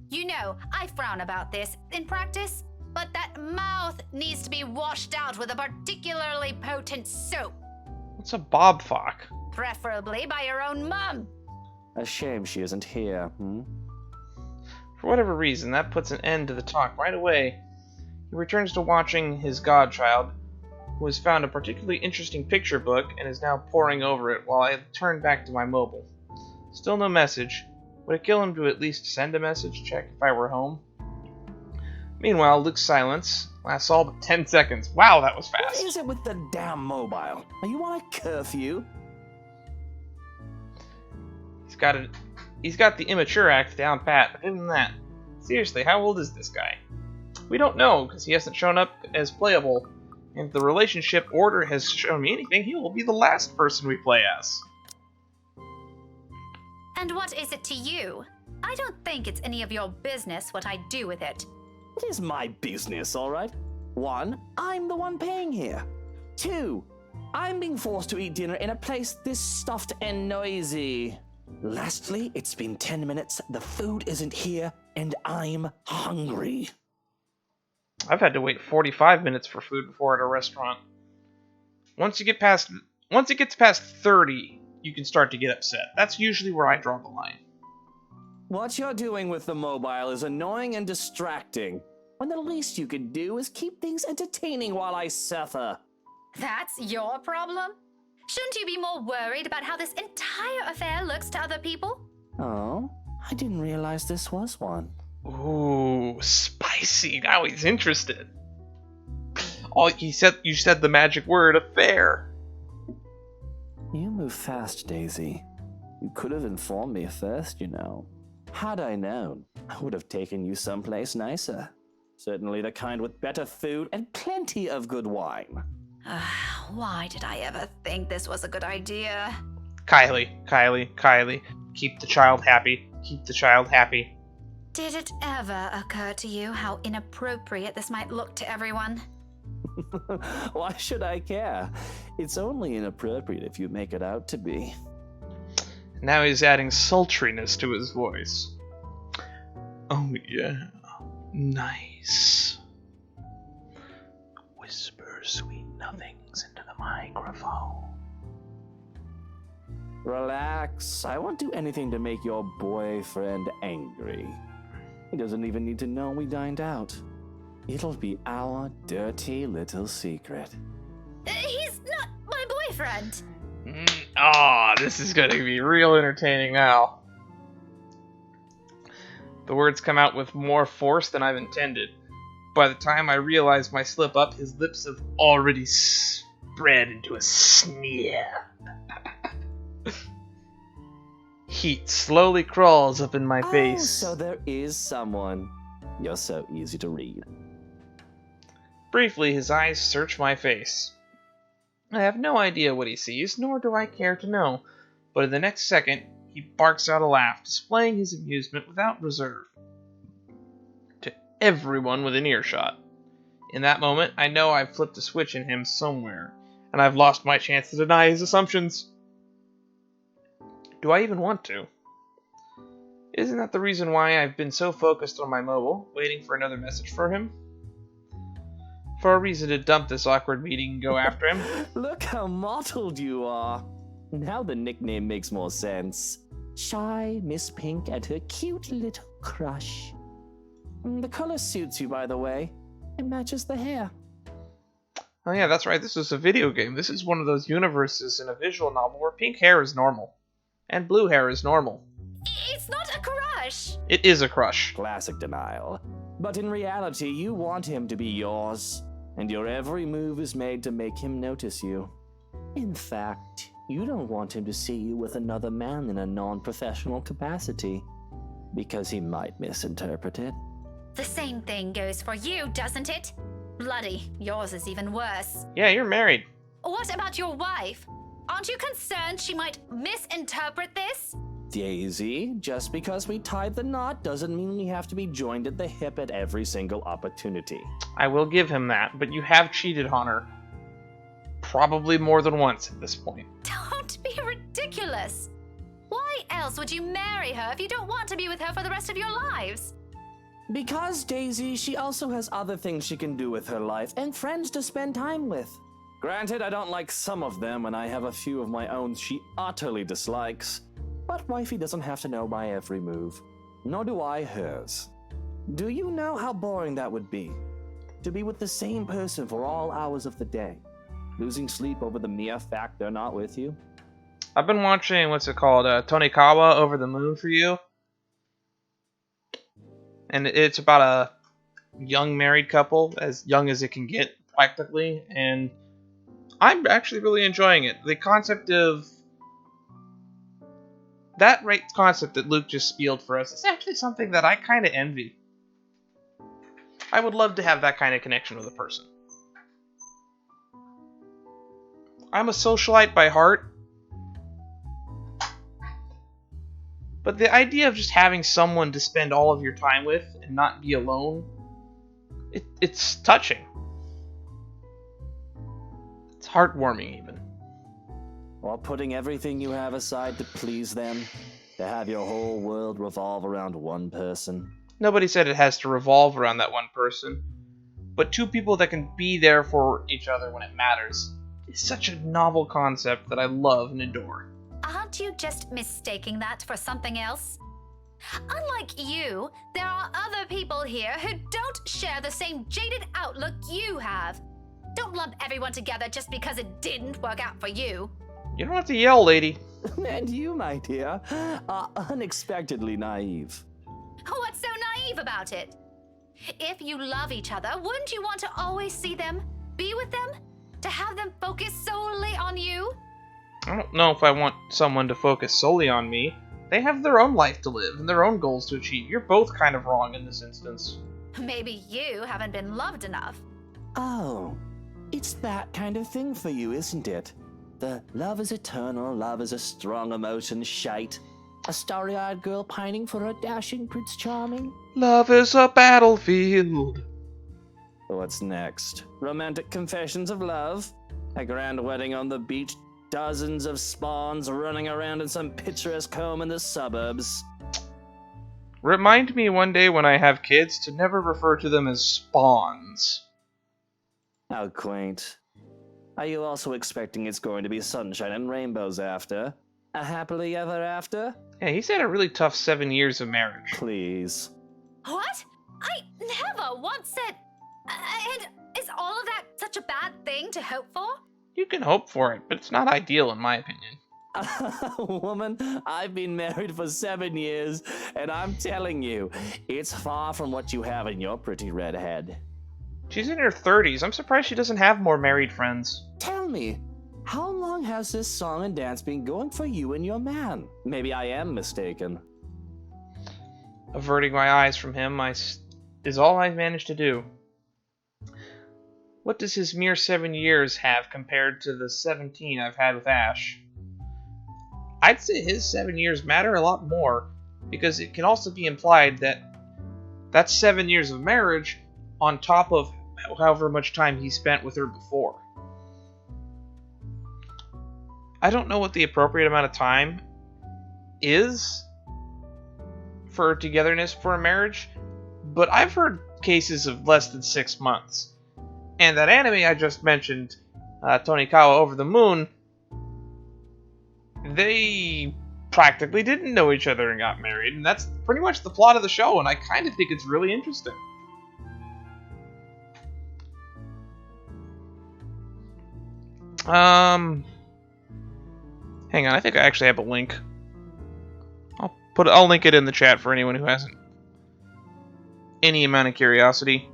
You know, I frown about this in practice, but that mouth needs to be washed out with a particularly potent soap. What's a bobfuck? Preferably by your own mum. A shame she isn't here, For whatever reason, that puts an end to the talk right away. He returns to watching his godchild, who has found a particularly interesting picture book and is now poring over it while I turn back to my mobile. Still no message. Would it kill him to at least send a message, check if I were home? Meanwhile, Luke's silence lasts all but 10 seconds. Wow, that was What fast. is it with the damn mobile? Are you on a curfew? He's got the immature act down pat, but other than that, Seriously, how old is this guy? We don't know, because he hasn't shown up as playable. And if the relationship order has shown me anything, he will be the last person we play as. And what is it to you? I don't think it's any of your business what I do with it. It is my business, all right? 1, I'm the one paying here. 2, I'm being forced to eat dinner in a place this stuffed and noisy. Lastly, it's been 10 minutes, the food isn't here, and I'm hungry. I've had to wait 45 minutes for food before at a restaurant. Once it gets past 30, you can start to get upset. That's usually where I draw the line. What you're doing with the mobile is annoying and distracting, when the least you could do is keep things entertaining while I suffer. That's your problem? Shouldn't you be more worried about how this entire affair looks to other people? Oh, I didn't realize this was one. Ooh, spicy. Now he's interested. You said the magic word, affair. You move fast, Daisy. You could have informed me first, you know. Had I known, I would have taken you someplace nicer. Certainly the kind with better food and plenty of good wine. Why did I ever think this was a good idea? Kylie. Keep the child happy. Keep the child happy. Did it ever occur to you how inappropriate this might look to everyone? Why should I care? It's only inappropriate if you make it out to be. Now he's adding sultriness to his voice. Oh yeah, nice. Whisper sweet nothings into the microphone. Relax. I won't do anything to make your boyfriend angry. He doesn't even need to know we dined out. It'll be our dirty little secret. He's not my boyfriend! This is going to be real entertaining now. The words come out with more force than I've intended. By the time I realize my slip up, his lips have already spread into a sneer. Heat slowly crawls up in my face. So there is someone. You're so easy to read. Briefly, his eyes search my face. I have no idea what he sees, nor do I care to know, but in the next second, he barks out a laugh, displaying his amusement without reserve to everyone within earshot. In that moment, I know I've flipped a switch in him somewhere, and I've lost my chance to deny his assumptions. Do I even want to? Isn't that the reason why I've been so focused on my mobile, waiting for another message for him? For a reason to dump this awkward meeting and go after him. Look how mottled you are. Now the nickname makes more sense. Shy Miss Pink and her cute little crush. The color suits you, by the way. It matches the hair. Oh yeah, that's right, this is a video game. This is one of those universes in a visual novel where pink hair is normal. And blue hair is normal. It's not a crush! It is a crush. Classic denial. But in reality, you want him to be yours. And your every move is made to make him notice you. In fact, you don't want him to see you with another man in a non-professional capacity. Because he might misinterpret it. The same thing goes for you, doesn't it? Bloody, yours is even worse. Yeah, you're married. What about your wife? Aren't you concerned she might misinterpret this? Daisy, just because we tied the knot doesn't mean we have to be joined at the hip at every single opportunity. I will give him that, but you have cheated on her. Probably more than once at this point. Don't be ridiculous. Why else would you marry her if you don't want to be with her for the rest of your lives? Because, Daisy, she also has other things she can do with her life and friends to spend time with. Granted, I don't like some of them, and I have a few of my own she utterly dislikes. But wifey doesn't have to know my every move. Nor do I hers. Do you know how boring that would be? To be with the same person for all hours of the day. Losing sleep over the mere fact they're not with you. I've been watching, Tonikawa Over the Moon for You. And it's about a young married couple, as young as it can get, practically. And I'm actually really enjoying it. The concept of... That concept that Luke just spieled for us is actually something that I kind of envy. I would love to have that kind of connection with a person. I'm a socialite by heart, but the idea of just having someone to spend all of your time with and not be alone, it's touching. It's heartwarming, even. While putting everything you have aside to please them, to have your whole world revolve around one person. Nobody said it has to revolve around that one person, but two people that can be there for each other when it matters. It's such a novel concept that I love and adore. Aren't you just mistaking that for something else? Unlike you, there are other people here who don't share the same jaded outlook you have. Don't lump everyone together just because it didn't work out for you. You don't have to yell, lady. And you, my dear, are unexpectedly naive. What's so naive about it? If you love each other, wouldn't you want to always see them, be with them, to have them focus solely on you? I don't know if I want someone to focus solely on me. They have their own life to live and their own goals to achieve. You're both kind of wrong in this instance. Maybe you haven't been loved enough. Oh, it's that kind of thing for you, isn't it? The love is eternal, love is a strong emotion shite. A starry-eyed girl pining for a dashing Prince Charming? Love is a battlefield. What's next? Romantic confessions of love? A grand wedding on the beach? Dozens of spawns running around in some picturesque home in the suburbs? Remind me one day when I have kids to never refer to them as spawns. How quaint. Are you also expecting it's going to be sunshine and rainbows after? A happily ever after? Yeah, he's had a really tough 7 years of marriage. Please. What? I never once said... And is all of that such a bad thing to hope for? You can hope for it, but it's not ideal in my opinion. Woman, I've been married for 7 years, and I'm telling you, it's far from what you have in your pretty red head. She's in her 30s. I'm surprised she doesn't have more married friends. Tell me, how long has this song and dance been going for you and your man? Maybe I am mistaken. Averting my eyes from him is all I've managed to do. What does his mere 7 years have compared to the 17 I've had with Ash? I'd say his 7 years matter a lot more, because it can also be implied that that's 7 years of marriage on top of however much time he spent with her before. I don't know what the appropriate amount of time is for togetherness for a marriage, but I've heard cases of less than 6 months. And that anime I just mentioned, Tonikawa Over the Moon, they practically didn't know each other and got married, and that's pretty much the plot of the show, and I kind of think it's really interesting. Hang on, I think I actually have a link. I'll link it in the chat for anyone who hasn't any amount of curiosity.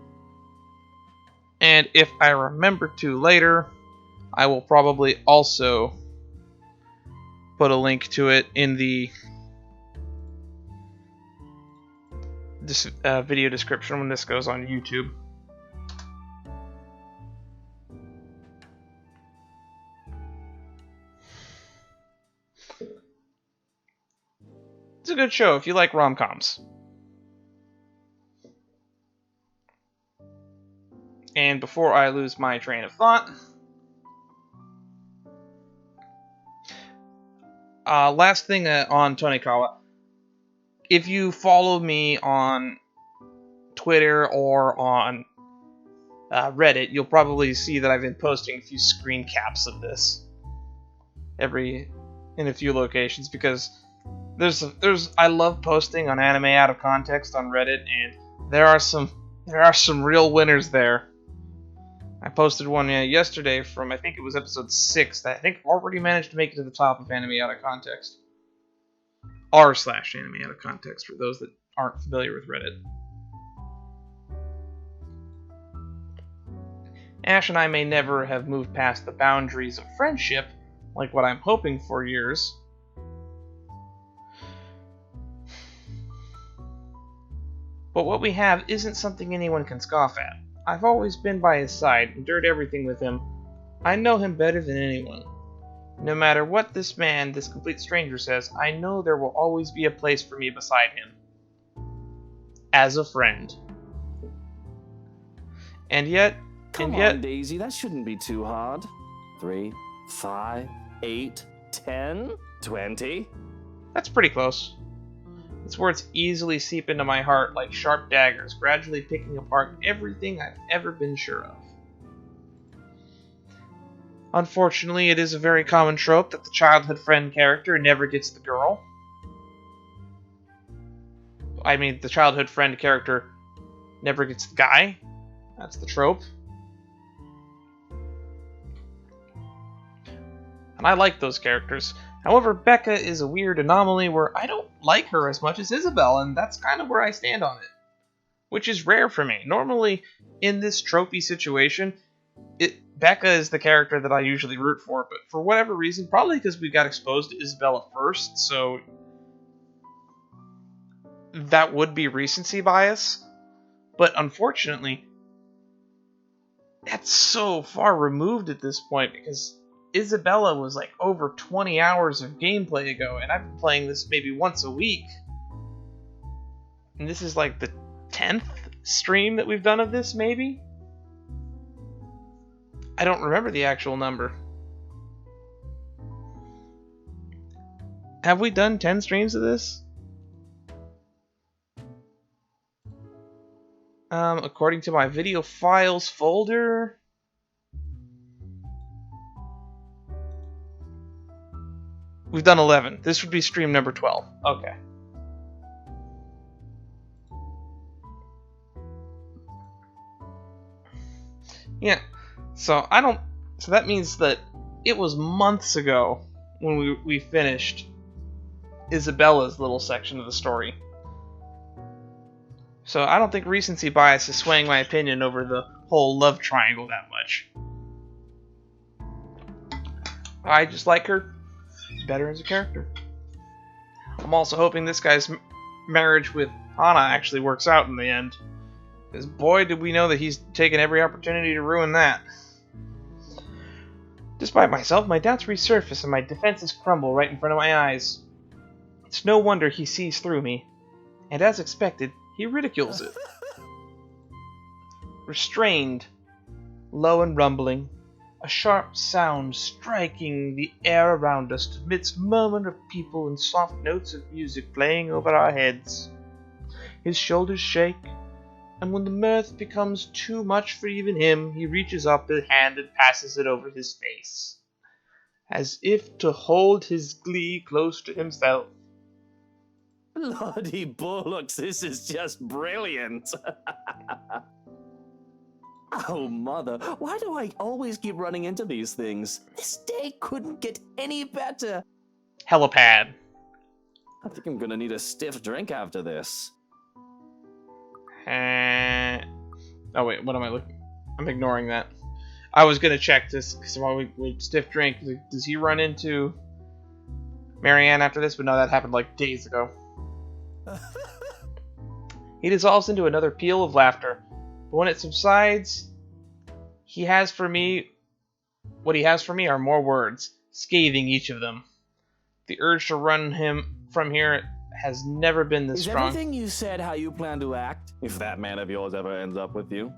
And if I remember to later, I will probably also put a link to it in the video description when this goes on YouTube. It's a good show if you like rom-coms. And before I lose my train of thought, last thing on Tonikawa. If you follow me on Twitter or on Reddit, you'll probably see that I've been posting a few screen caps of this in a few locations, because I love posting on anime out of context on Reddit, and there are some real winners there. I posted one yesterday from, I think it was episode 6, that I think already managed to make it to the top of Anime Out of Context. r/Anime Out of Context, for those that aren't familiar with Reddit. Ash and I may never have moved past the boundaries of friendship, like what I'm hoping for years. But what we have isn't something anyone can scoff at. I've always been by his side, endured everything with him. I know him better than anyone. No matter what this man, this complete stranger says, I know there will always be a place for me beside him. As a friend. And yet... Come on, Daisy, that shouldn't be too hard. 3, 5, 8, 10, 20. That's pretty close. Its words easily seep into my heart like sharp daggers, gradually picking apart everything I've ever been sure of. Unfortunately, it is a very common trope that the childhood friend character never gets the girl. I mean, the childhood friend character never gets the guy. That's the trope. And I like those characters. However, Becca is a weird anomaly where I don't like her as much as Isabel, and that's kind of where I stand on it. Which is rare for me. Normally, in this tropey situation, Becca is the character that I usually root for, but for whatever reason, probably because we got exposed to Isabella first, so that would be recency bias. But unfortunately, that's so far removed at this point, because Isabella was like over 20 hours of gameplay ago, and I've been playing this maybe once a week. And this is like the 10th stream that we've done of this, maybe? I don't remember the actual number. Have we done 10 streams of this? According to my video files folder... We've done 11. This would be stream number 12. Okay. Yeah. So that means that it was months ago when we finished Isabella's little section of the story. So I don't think recency bias is swaying my opinion over the whole love triangle that much. I just like her better as a character. I'm also hoping this guy's marriage with Hana actually works out in the end. Because boy, did we know that he's taken every opportunity to ruin that. Despite myself, my doubts resurface and my defenses crumble right in front of my eyes. It's no wonder he sees through me. And as expected, he ridicules it. Restrained, low and rumbling, a sharp sound striking the air around us amidst murmur of people and soft notes of music playing over our heads. His shoulders shake, and when the mirth becomes too much for even him, he reaches up his hand and passes it over his face, as if to hold his glee close to himself. Bloody bullocks, this is just brilliant. Oh, mother, why do I always keep running into these things? This day couldn't get any better. Helipad. I think I'm gonna need a stiff drink after this. Oh wait, what am I looking? I'm ignoring that. I was gonna check this because while we stiff drink, does he run into Marianne after this? But no, that happened like days ago. He dissolves into another peal of laughter, but when it subsides, what he has for me are more words, scathing each of them. The urge to run him from here has never been this strong. Is everything you said how you plan to act, if that man of yours ever ends up with you?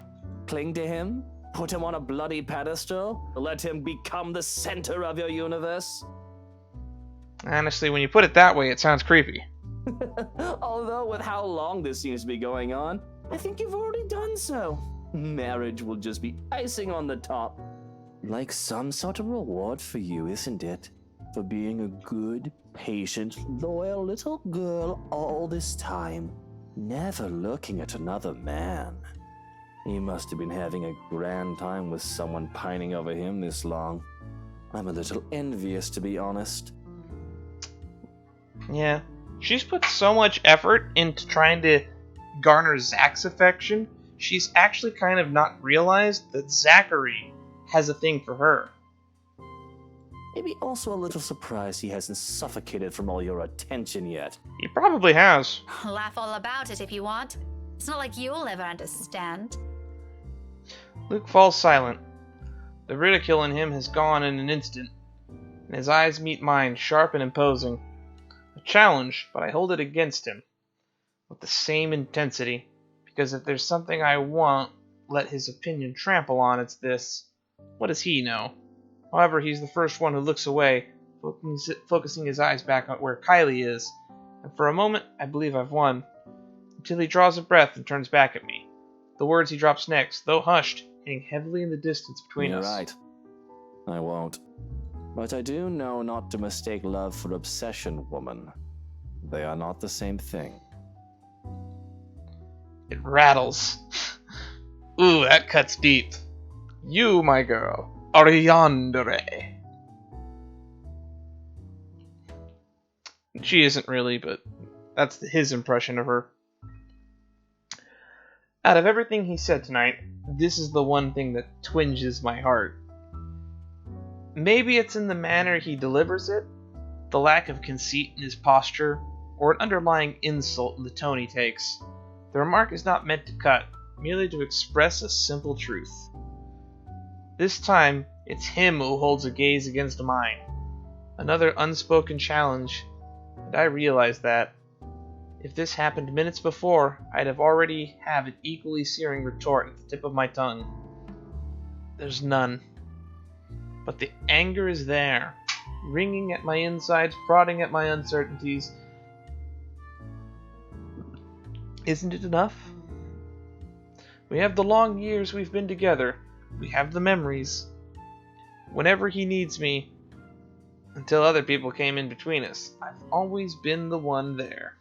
Cling to him? Put him on a bloody pedestal? Let him become the center of your universe? Honestly, when you put it that way, it sounds creepy. Although, with how long this seems to be going on, I think you've already done so. Marriage will just be icing on the top. Like some sort of reward for you, isn't it? For being a good, patient, loyal little girl all this time, never looking at another man. He must have been having a grand time with someone pining over him this long. I'm a little envious, to be honest. Yeah. She's put so much effort into trying to garner Zach's affection, she's actually kind of not realized that Zachary has a thing for her. Maybe also a little surprised he hasn't suffocated from all your attention yet. He probably has. Laugh all about it if you want. It's not like you'll ever understand. Luke falls silent. The ridicule in him has gone in an instant, and his eyes meet mine, sharp and imposing. A challenge, but I hold it against him with the same intensity, because if there's something I won't let his opinion trample on, it's this. What does he know? However, he's the first one who looks away, focusing his eyes back on where Kylie is, and for a moment I believe I've won, until he draws a breath and turns back at me. The words he drops next, though hushed, hang heavily in the distance between You're us. right. I won't. But I do know not to mistake love for obsession, woman. They are not the same thing. It rattles. Ooh, that cuts deep. You, my girl, are yandere. She isn't really, but that's his impression of her. Out of everything he said tonight, this is the one thing that twinges my heart. Maybe it's in the manner he delivers it, the lack of conceit in his posture, or an underlying insult in the tone he takes. The remark is not meant to cut, merely to express a simple truth. This time, it's him who holds a gaze against mine. Another unspoken challenge, and I realize that. If this happened minutes before, I'd have already have an equally searing retort at the tip of my tongue. There's none. But the anger is there, ringing at my insides, prodding at my uncertainties. Isn't it enough? We have the long years we've been together. We have the memories. Whenever he needs me, until other people came in between us, I've always been the one there.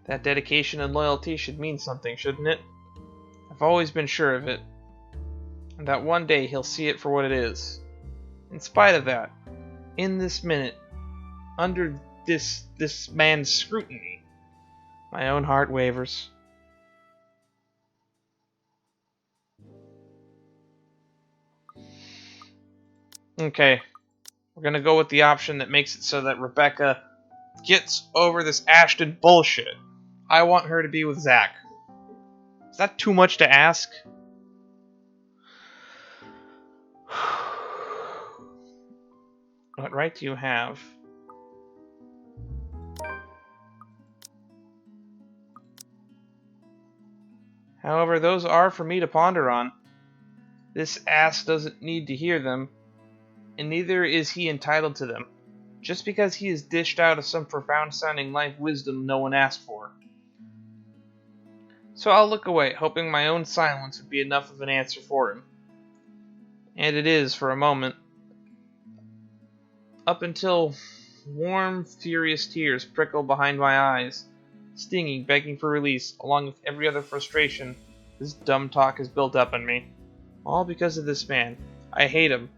That dedication and loyalty should mean something, shouldn't it? I've always been sure of it. And that one day he'll see it for what it is. In spite of that, in this minute, under this man's scrutiny, my own heart wavers. Okay, we're gonna go with the option that makes it so that Rebecca gets over this Ashton bullshit. I want her to be with Zach. Is that too much to ask? What right do you have? However, those are for me to ponder on. This ass doesn't need to hear them, and neither is he entitled to them, just because he is dished out of some profound-sounding life wisdom no one asked for. So I'll look away, hoping my own silence would be enough of an answer for him. And it is, for a moment. Up until warm, furious tears prickle behind my eyes, stinging, begging for release, along with every other frustration this dumb talk has built up in me. All because of this man. I hate him.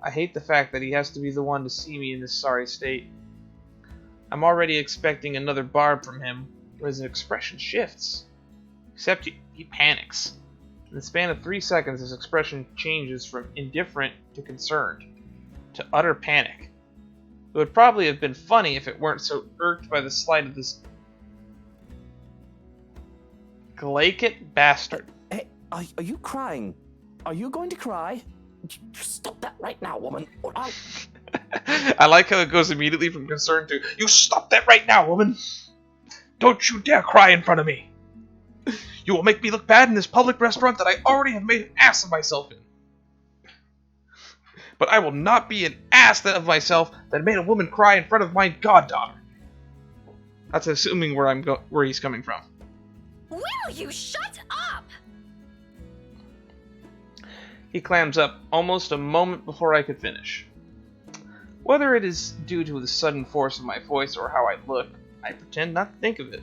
I hate the fact that he has to be the one to see me in this sorry state. I'm already expecting another barb from him, when his expression shifts. Except he panics. In the span of 3 seconds, his expression changes from indifferent to concerned, to utter panic. It would probably have been funny if it weren't so irked by the slight of this glaciate bastard. Hey, are you crying? Are you going to cry? Stop that right now, woman, or I'll... I like how it goes immediately from concern to, you stop that right now, woman! Don't you dare cry in front of me! You will make me look bad in this public restaurant that I already have made an ass of myself in. But I will not be an ass of myself that made a woman cry in front of my goddaughter. That's assuming where he's coming from. Will you shut up? He clams up almost a moment before I could finish. Whether it is due to the sudden force of my voice or how I look, I pretend not to think of it.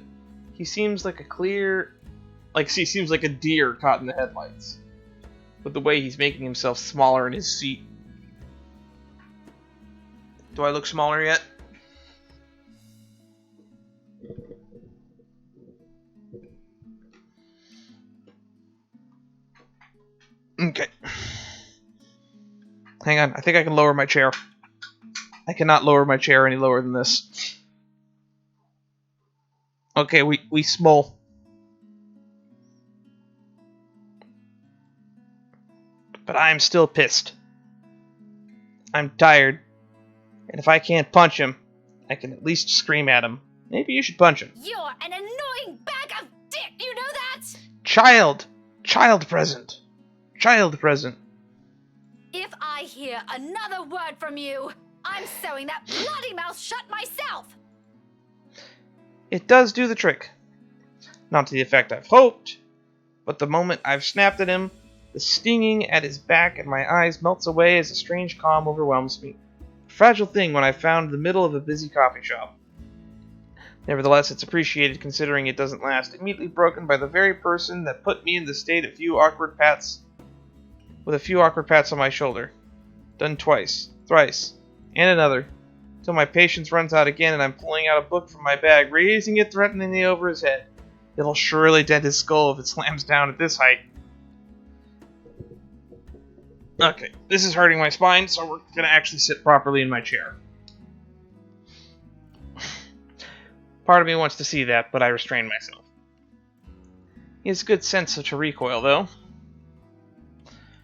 He seems like he seems like a deer caught in the headlights, with the way he's making himself smaller in his seat. Do I look smaller yet? Okay. Hang on, I think I can lower my chair. I cannot lower my chair any lower than this. Okay, we small. But I'm still pissed. I'm tired. And if I can't punch him, I can at least scream at him. Maybe you should punch him. You're an annoying bag of dick, you know that? Child! Child present. Child present. If I hear another word from you, I'm sewing that bloody mouth shut myself! It does do the trick. Not to the effect I've hoped, but the moment I've snapped at him, the stinging at his back and my eyes melts away as a strange calm overwhelms me. A fragile thing when I found the middle of a busy coffee shop. Nevertheless, it's appreciated considering it doesn't last, immediately broken by the very person that put me in the state with a few awkward pats on my shoulder. Done twice, thrice, and another, till my patience runs out again and I'm pulling out a book from my bag, raising it threateningly over his head. It'll surely dent his skull if it slams down at this height. Okay, this is hurting my spine, so we're gonna actually sit properly in my chair. Part of me wants to see that, but I restrain myself. He has a good sense to recoil, though.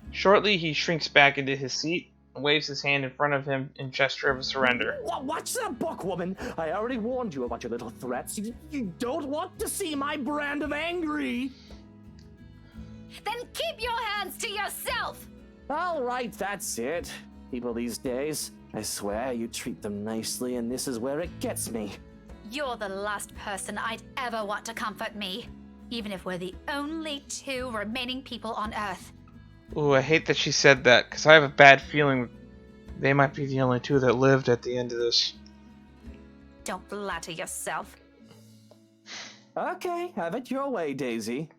Shortly, he shrinks back into his seat and waves his hand in front of him in gesture of surrender. Watch that book, woman. I already warned you about your little threats. You don't want to see my brand of angry. Then keep your hands to yourself! All right, that's it. People these days, I swear you treat them nicely, and this is where it gets me. You're the last person I'd ever want to comfort me, even if we're the only two remaining people on Earth. Ooh, I hate that she said that, because I have a bad feeling they might be the only two that lived at the end of this. Don't flatter yourself. Okay, have it your way, Daisy.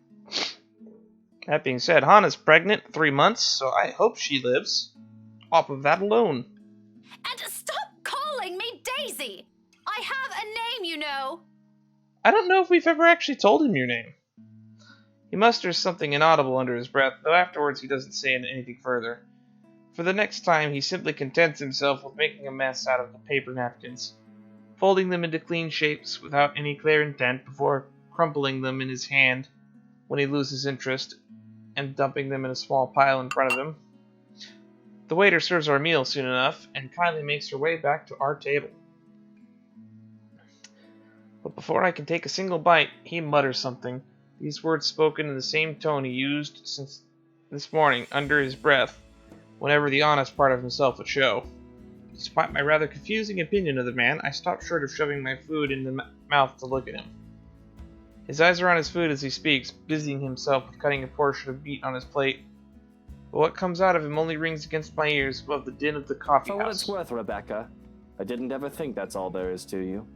That being said, Hana's pregnant, 3 months, so I hope she lives. Off of that alone. And stop calling me Daisy! I have a name, you know! I don't know if we've ever actually told him your name. He musters something inaudible under his breath, though afterwards he doesn't say anything further. For the next time, he simply contents himself with making a mess out of the paper napkins, folding them into clean shapes without any clear intent before crumpling them in his hand when he loses interest, and dumping them in a small pile in front of him. The waiter serves our meal soon enough, and kindly makes her way back to our table. But before I can take a single bite, he mutters something, these words spoken in the same tone he used since this morning, under his breath, whenever the honest part of himself would show. Despite my rather confusing opinion of the man, I stopped short of shoving my food in the mouth to look at him. His eyes are on his food as he speaks, busying himself with cutting a portion of meat on his plate. But what comes out of him only rings against my ears above the din of the coffee For what house. it's worth, Rebecca, I didn't ever think that's all there is to you.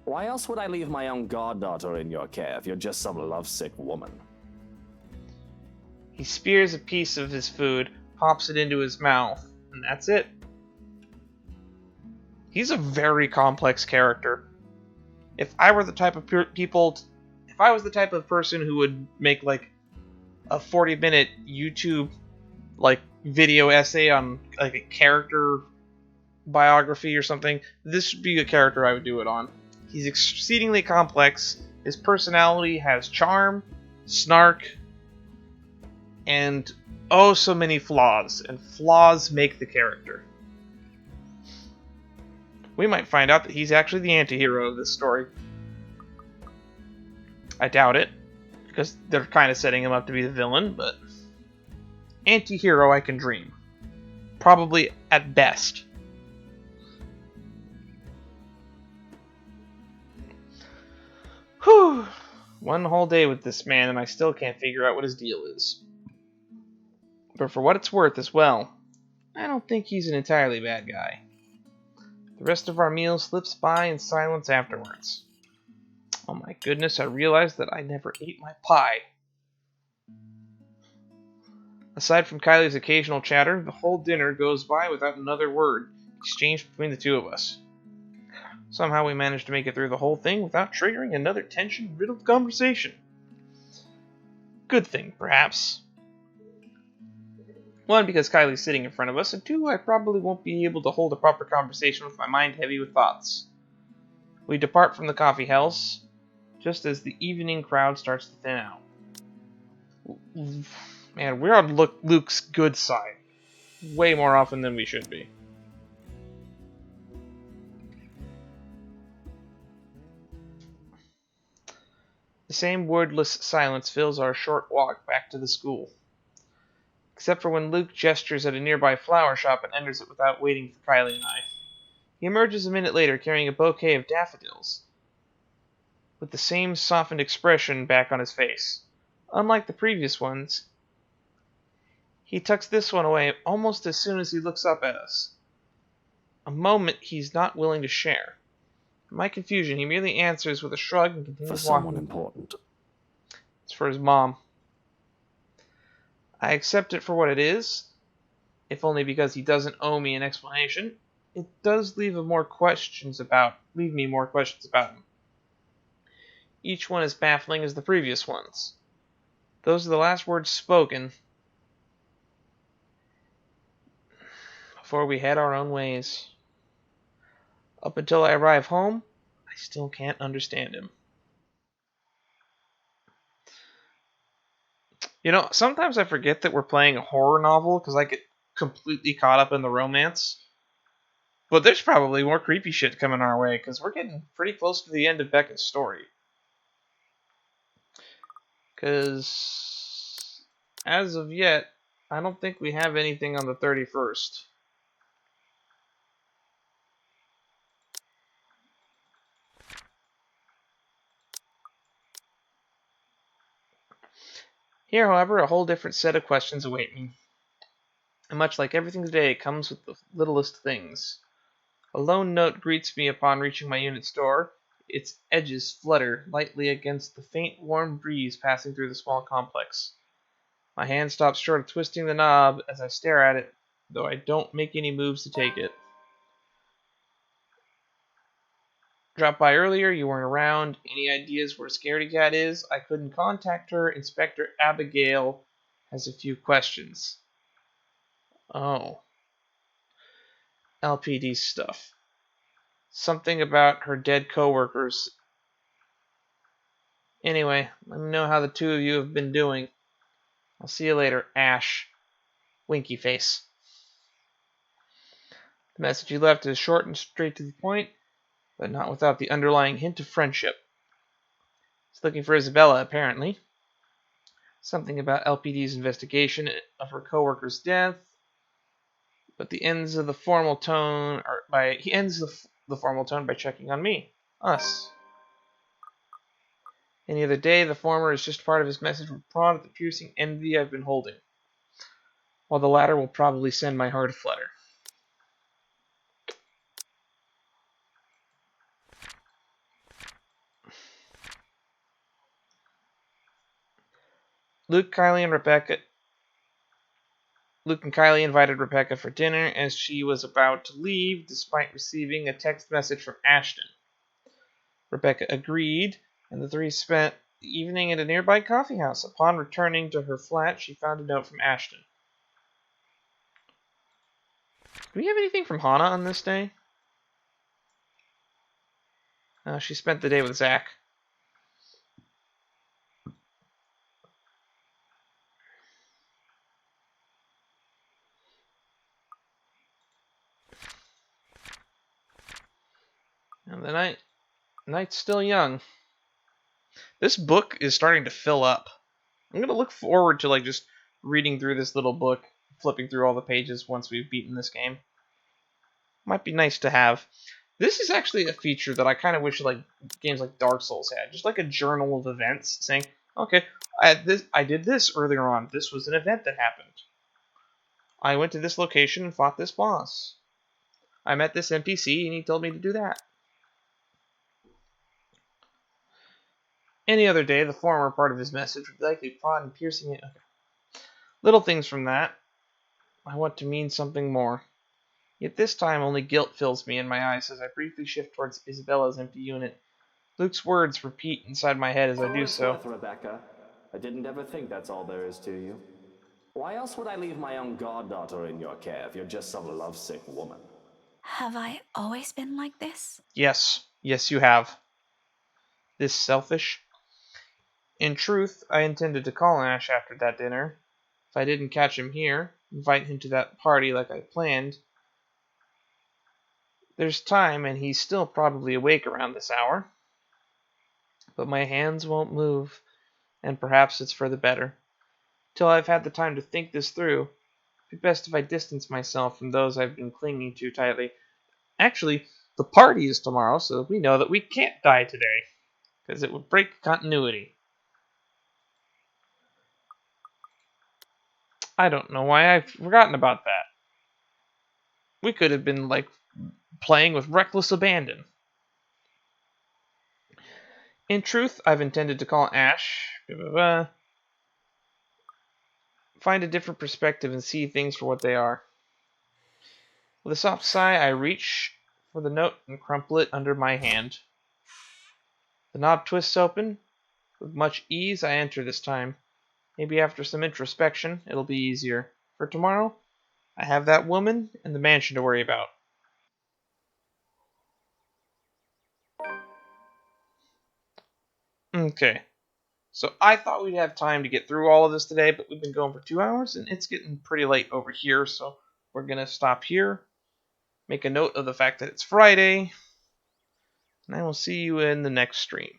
Why else would I leave my own goddaughter in your care if you're just some lovesick woman? He spears a piece of his food, pops it into his mouth, and that's it. He's a very complex character. If I were the type of if I was the type of person who would make like a 40-minute YouTube like video essay on like a character biography or something, this would be a character I would do it on. He's exceedingly complex. His personality has charm, snark, and oh so many flaws, and flaws make the character. We might find out that he's actually the anti-hero of this story. I doubt it, because they're kind of setting him up to be the villain, but anti-hero I can dream. Probably at best. Whew. One whole day with this man and I still can't figure out what his deal is. But for what it's worth as well, I don't think he's an entirely bad guy. The rest of our meal slips by in silence afterwards. Oh my goodness, I realized that I never ate my pie. Aside from Kylie's occasional chatter, the whole dinner goes by without another word exchanged between the two of us. Somehow we managed to make it through the whole thing without triggering another tension-riddled conversation. Good thing, perhaps. One, because Kylie's sitting in front of us, and two, I probably won't be able to hold a proper conversation with my mind heavy with thoughts. We depart from the coffee house, just as the evening crowd starts to thin out. Man, we're on Luke's good side way more often than we should be. The same wordless silence fills our short walk back to the school, except for when Luke gestures at a nearby flower shop and enters it without waiting for Kylie and I. He emerges a minute later carrying a bouquet of daffodils, with the same softened expression back on his face. Unlike the previous ones, he tucks this one away almost as soon as he looks up at us. A moment he's not willing to share. In my confusion, he merely answers with a shrug and For continues someone walking. important. It's for his mom. I accept it for what it is, if only because he doesn't owe me an explanation. It does leave me more questions about him. Each one as baffling as the previous ones. Those are the last words spoken before we head our own ways. Up until I arrive home, I still can't understand him. You know, sometimes I forget that we're playing a horror novel because I get completely caught up in the romance. But there's probably more creepy shit coming our way because we're getting pretty close to the end of Becca's story. Because as of yet, I don't think we have anything on the 31st. Here, however, a whole different set of questions await me. And much like everything today, it comes with the littlest things. A lone note greets me upon reaching my unit's door. Its edges flutter lightly against the faint, warm breeze passing through the small complex. My hand stops short of twisting the knob as I stare at it, though I don't make any moves to take it. Dropped by earlier, you weren't around. Any ideas where Scaredy Cat is? I couldn't contact her. Inspector Abigail has a few questions. Oh. LPD stuff. Something about her dead coworkers. Anyway, let me know how the two of you have been doing. I'll see you later, Ash. Winky face. The message you left is short and straight to the point, but not without the underlying hint of friendship. He's looking for Isabella, apparently. Something about LPD's investigation of her coworker's death, but he ends the formal tone by checking on me, us. Any other day, the former is just part of his message would prod at the piercing envy I've been holding, while the latter will probably send my heart aflutter. Luke, and Kylie invited Rebecca for dinner as she was about to leave, despite receiving a text message from Ashton. Rebecca agreed, and the three spent the evening at a nearby coffeehouse. Upon returning to her flat, she found a note from Ashton. Do we have anything from Hana on this day? She spent the day with Zach. And the night's still young. This book is starting to fill up. I'm gonna look forward to just reading through this little book, flipping through all the pages once we've beaten this game. Might be nice to have. This is actually a feature that I kind of wish games like Dark Souls had. Just like a journal of events saying, okay, I did this earlier on. This was an event that happened. I went to this location and fought this boss. I met this NPC and he told me to do that. Any other day, the former part of his message would likely prod and piercing it. Okay. Little things from that. I want to mean something more. Yet this time only guilt fills me in my eyes as I briefly shift towards Isabella's empty unit. Luke's words repeat inside my head as I do so. Worth, Rebecca. I didn't ever think that's all there is to you. Why else would I leave my own goddaughter in your care if you're just some lovesick woman? Have I always been like this? Yes. Yes, you have. this selfish. In truth, I intended to call Ash after that dinner. If I didn't catch him here, invite him to that party like I planned. There's time, and he's still probably awake around this hour. But my hands won't move, and perhaps it's for the better. Till I've had the time to think this through, it'd be best if I distance myself from those I've been clinging to tightly. Actually, the party is tomorrow, so we know that we can't die today, because it would break continuity. I don't know why I've forgotten about that. We could have been, like, playing with reckless abandon. In truth, I've intended to call Ash, find a different perspective and see things for what they are. With a soft sigh, I reach for the note and crumple it under my hand. The knob twists open. With much ease, I enter this time. Maybe after some introspection, it'll be easier. For tomorrow, I have that woman and the mansion to worry about. Okay. So I thought we'd have time to get through all of this today, but we've been going for 2 hours, and it's getting pretty late over here, so we're going to stop here, make a note of the fact that it's Friday, and I will see you in the next stream.